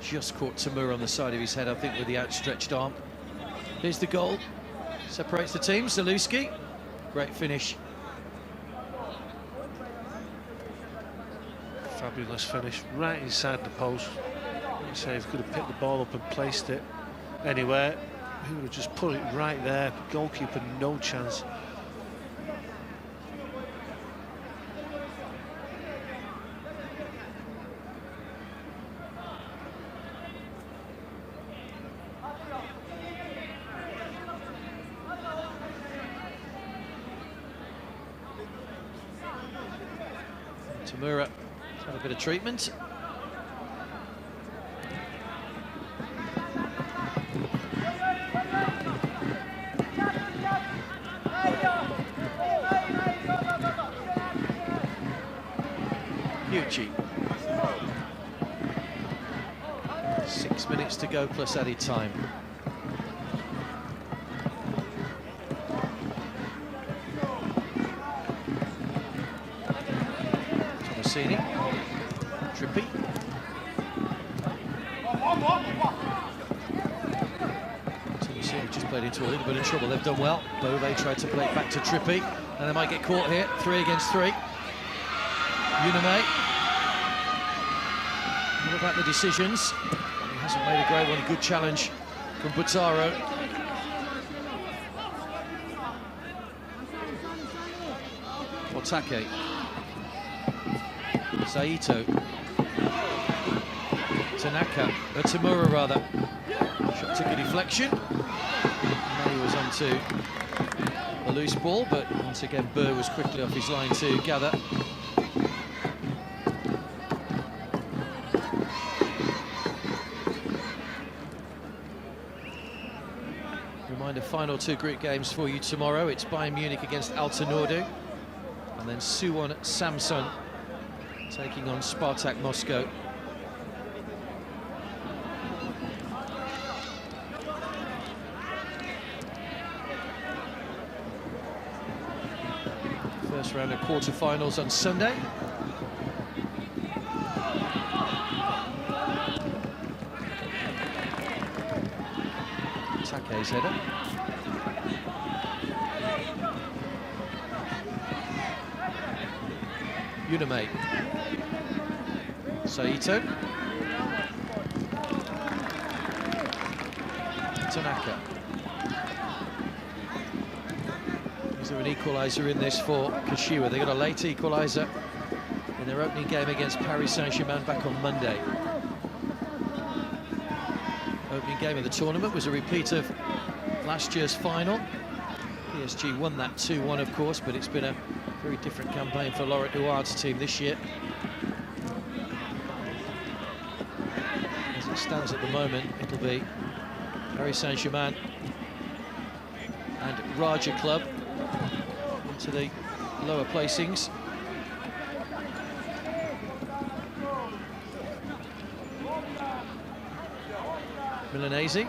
Just caught Tamura on the side of his head, I think, with the outstretched arm. Here's the goal. Separates the teams. Zaluski. Great finish. Fabulous finish, right inside the post. Like I say, if he could have picked the ball up and placed it anywhere, he would have just put it right there. The goalkeeper, no chance. Tamura had a bit of treatment. Yuchi. 6 minutes to go plus added time. Trippy. Tomasini just played into a little bit of trouble. They've done well. Bove tried to play it back to Trippy, and they might get caught here. 3 against 3. Uname. What about the decisions? He hasn't made a great one. A good challenge from Butaro. Otake. Saito. Tamura rather. Shot took a deflection. Now he was onto a loose ball, but once again Burr was quickly off his line to gather. Reminder, final 2 group games for you tomorrow. It's Bayern Munich against Altenordu, and then Suwon Samsun taking on Spartak Moscow. First round of quarter-finals on Sunday. Take's header. Uname. Saito. Tanaka. Is there an equaliser in this for Kashiwa? They got a late equaliser in their opening game against Paris Saint-Germain back on Monday. Opening game of the tournament was a repeat of last year's final. PSG won that 2-1, of course, but it's been a very different campaign for Laurent Huard's team this year. As it stands at the moment, it'll be Paris Saint-Germain and Raja Club into the lower placings. Milanese.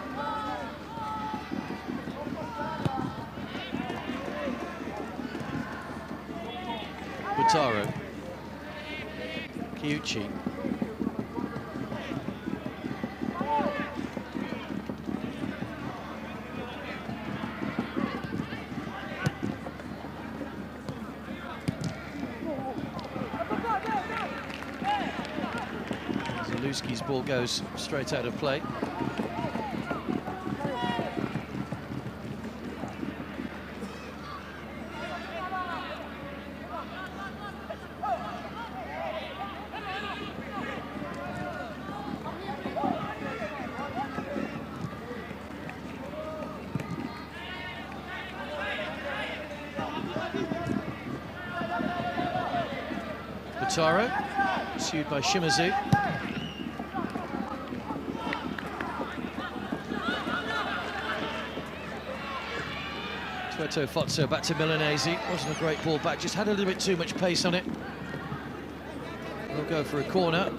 Butaro. Kiuchi. Zaluski's ball goes straight out of play. Butaro, pursued by Shimazu. Tueto Fozzo back to Milanese. Wasn't a great ball back, just had a little bit too much pace on it. We'll go for a corner.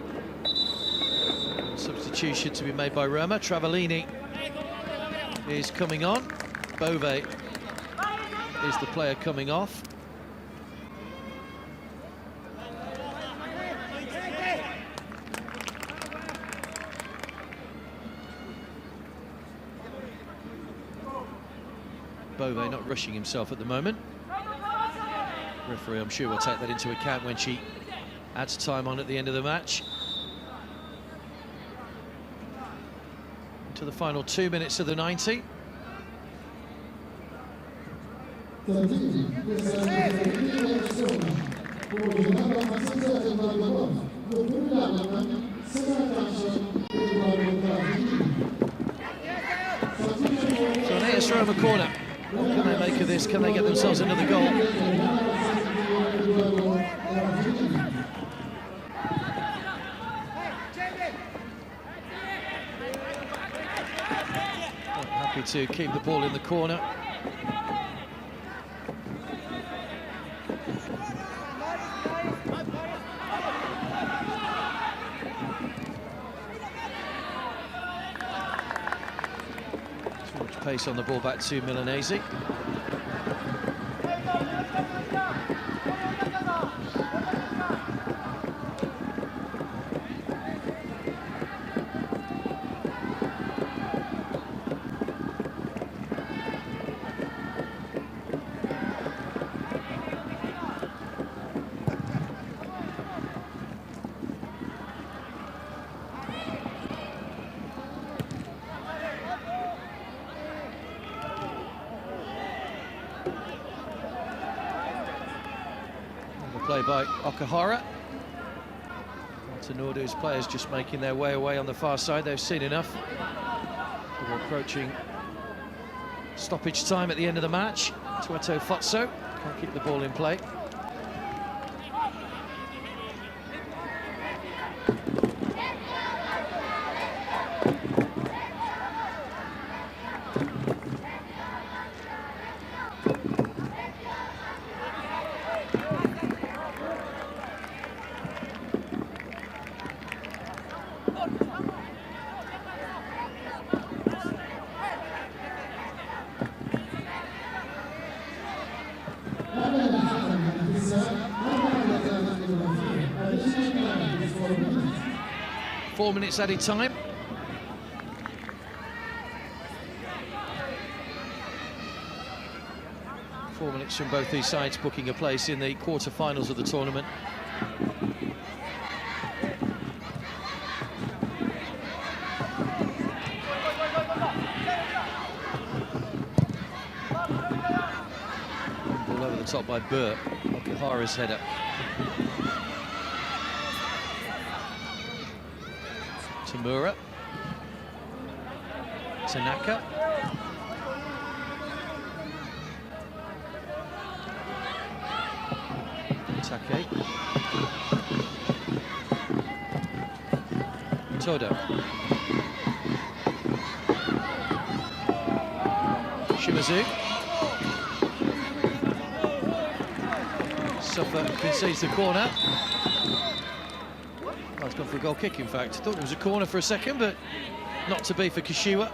Substitution to be made by Roma. Travellini is coming on. Bove is the player coming off. Bove not rushing himself at the moment. Referee, I'm sure, will take that into account when she adds time on at the end of the match. Into the final 2 minutes of the 90. So an AS Roma corner. What can they make of this? Can they get themselves another goal? Happy to keep the ball in the corner. Pace on the ball back to Milanese. play by Okahara. Altanordu's players just making their way away on the far side. They've seen enough. We're approaching stoppage time at the end of the match. Tueto Fotso can't keep the ball in play. Four minutes added time. Four minutes from both these sides booking a place in the quarter-finals of the tournament. Ball over the top by Burr. Okahara's header. Tamura, Tanaka, Take, Todo, Shimazu, Suffer concedes the corner. Oh, it's gone for a goal kick, in fact. Thought it was a corner for a second, but not to be for Kashiwa.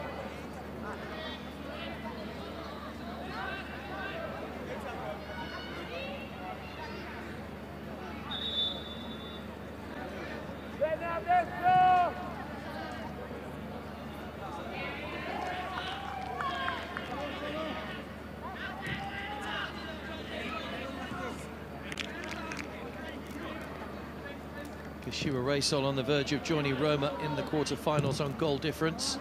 Kashiwa Reysol on the verge of joining Roma in the quarter-finals on goal difference.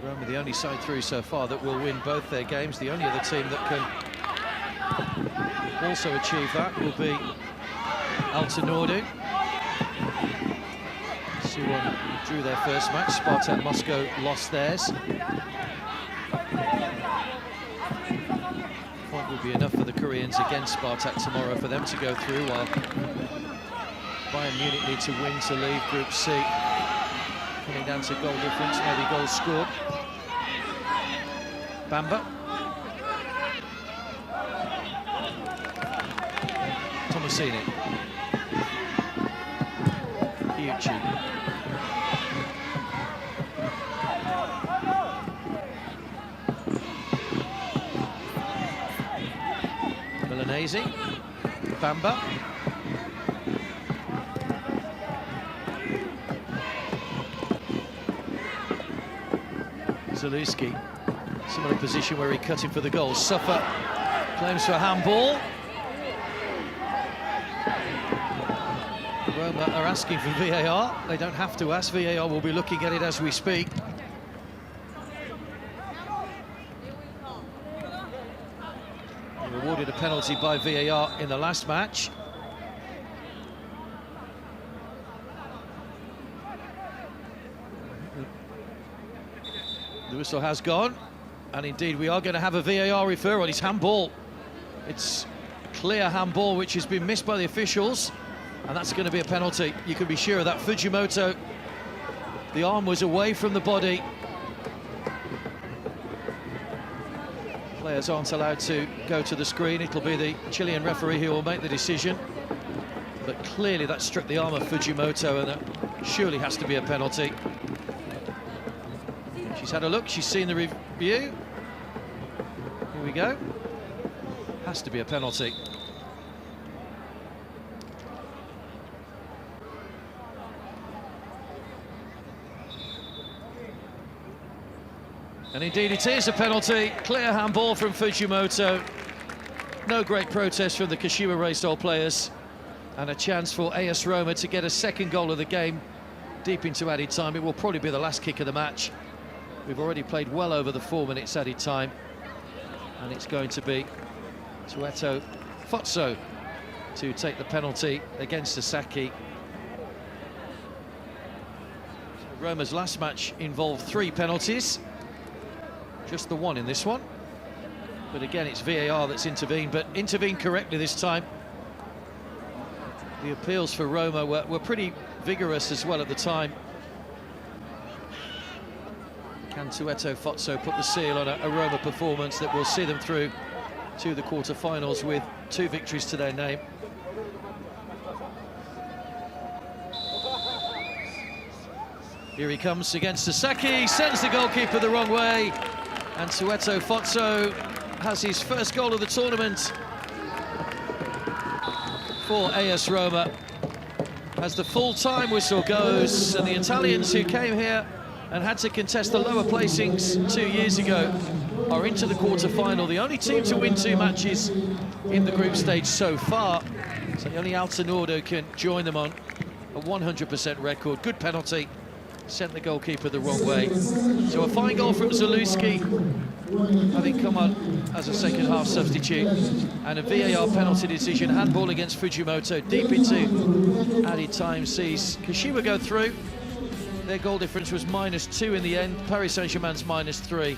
Roma, the only side through so far that will win both their games. The only other team that can also achieve that will be Altanordu. Suwon drew their first match. Spartak Moscow lost theirs. Point would be enough for the Koreans against Spartak tomorrow for them to go through, while Bayern Munich need to win to leave Group C. Coming down to goal difference, maybe goals scored. Bamba. Tomasini. Hyuchi. Milanese. Bamba. Zalewski, similar position where he cut it for the goal. Suffer claims for a handball. Roma are asking for VAR. They don't have to ask. VAR will be looking at it as we speak. They were awarded a penalty by VAR in the last match. The whistle has gone, and indeed we are going to have a VAR referral. It's handball. It's a clear handball which has been missed by the officials, and that's going to be a penalty. You can be sure of that. Fujimoto, the arm was away from the body. Players aren't allowed to go to the screen. It'll be the Chilean referee who will make the decision. But clearly that struck the arm of Fujimoto, and that surely has to be a penalty. She's had a look, she's seen the review. Here we go. Has to be a penalty. And indeed it is a penalty. Clear handball from Fujimoto. No great protest from the Kashiwa Reysol players. And a chance for AS Roma to get a second goal of the game deep into added time. It will probably be the last kick of the match. We've already played well over the 4 minutes added time. And it's going to be Tueto Fotso to take the penalty against Sasaki. So Roma's last match involved 3 penalties. Just the one in this one. But again, it's VAR that's intervened, but intervened correctly this time. The appeals for Roma were pretty vigorous as well at the time. Can Tueto Fotso put the seal on a Roma performance that will see them through to the quarter-finals with 2 victories to their name? Here he comes against Sasaki, sends the goalkeeper the wrong way, and Tueto Fotso has his first goal of the tournament for AS Roma as the full-time whistle goes, and the Italians who came here and had to contest the lower placings 2 years ago are into the quarter-final. The only team to win 2 matches in the group stage so far, so only Altanordo can join them on a 100% record. Good penalty, sent the goalkeeper the wrong way. So a fine goal from Zaluski, having come on as a second-half substitute, and a VAR penalty decision, handball against Fujimoto, deep into added time, sees Kashiwa go through. Their goal difference was -2 in the end, Paris Saint-Germain's -3.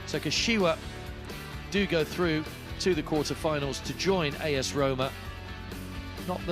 So Kashiwa do go through to the quarter-finals to join AS Roma. Not the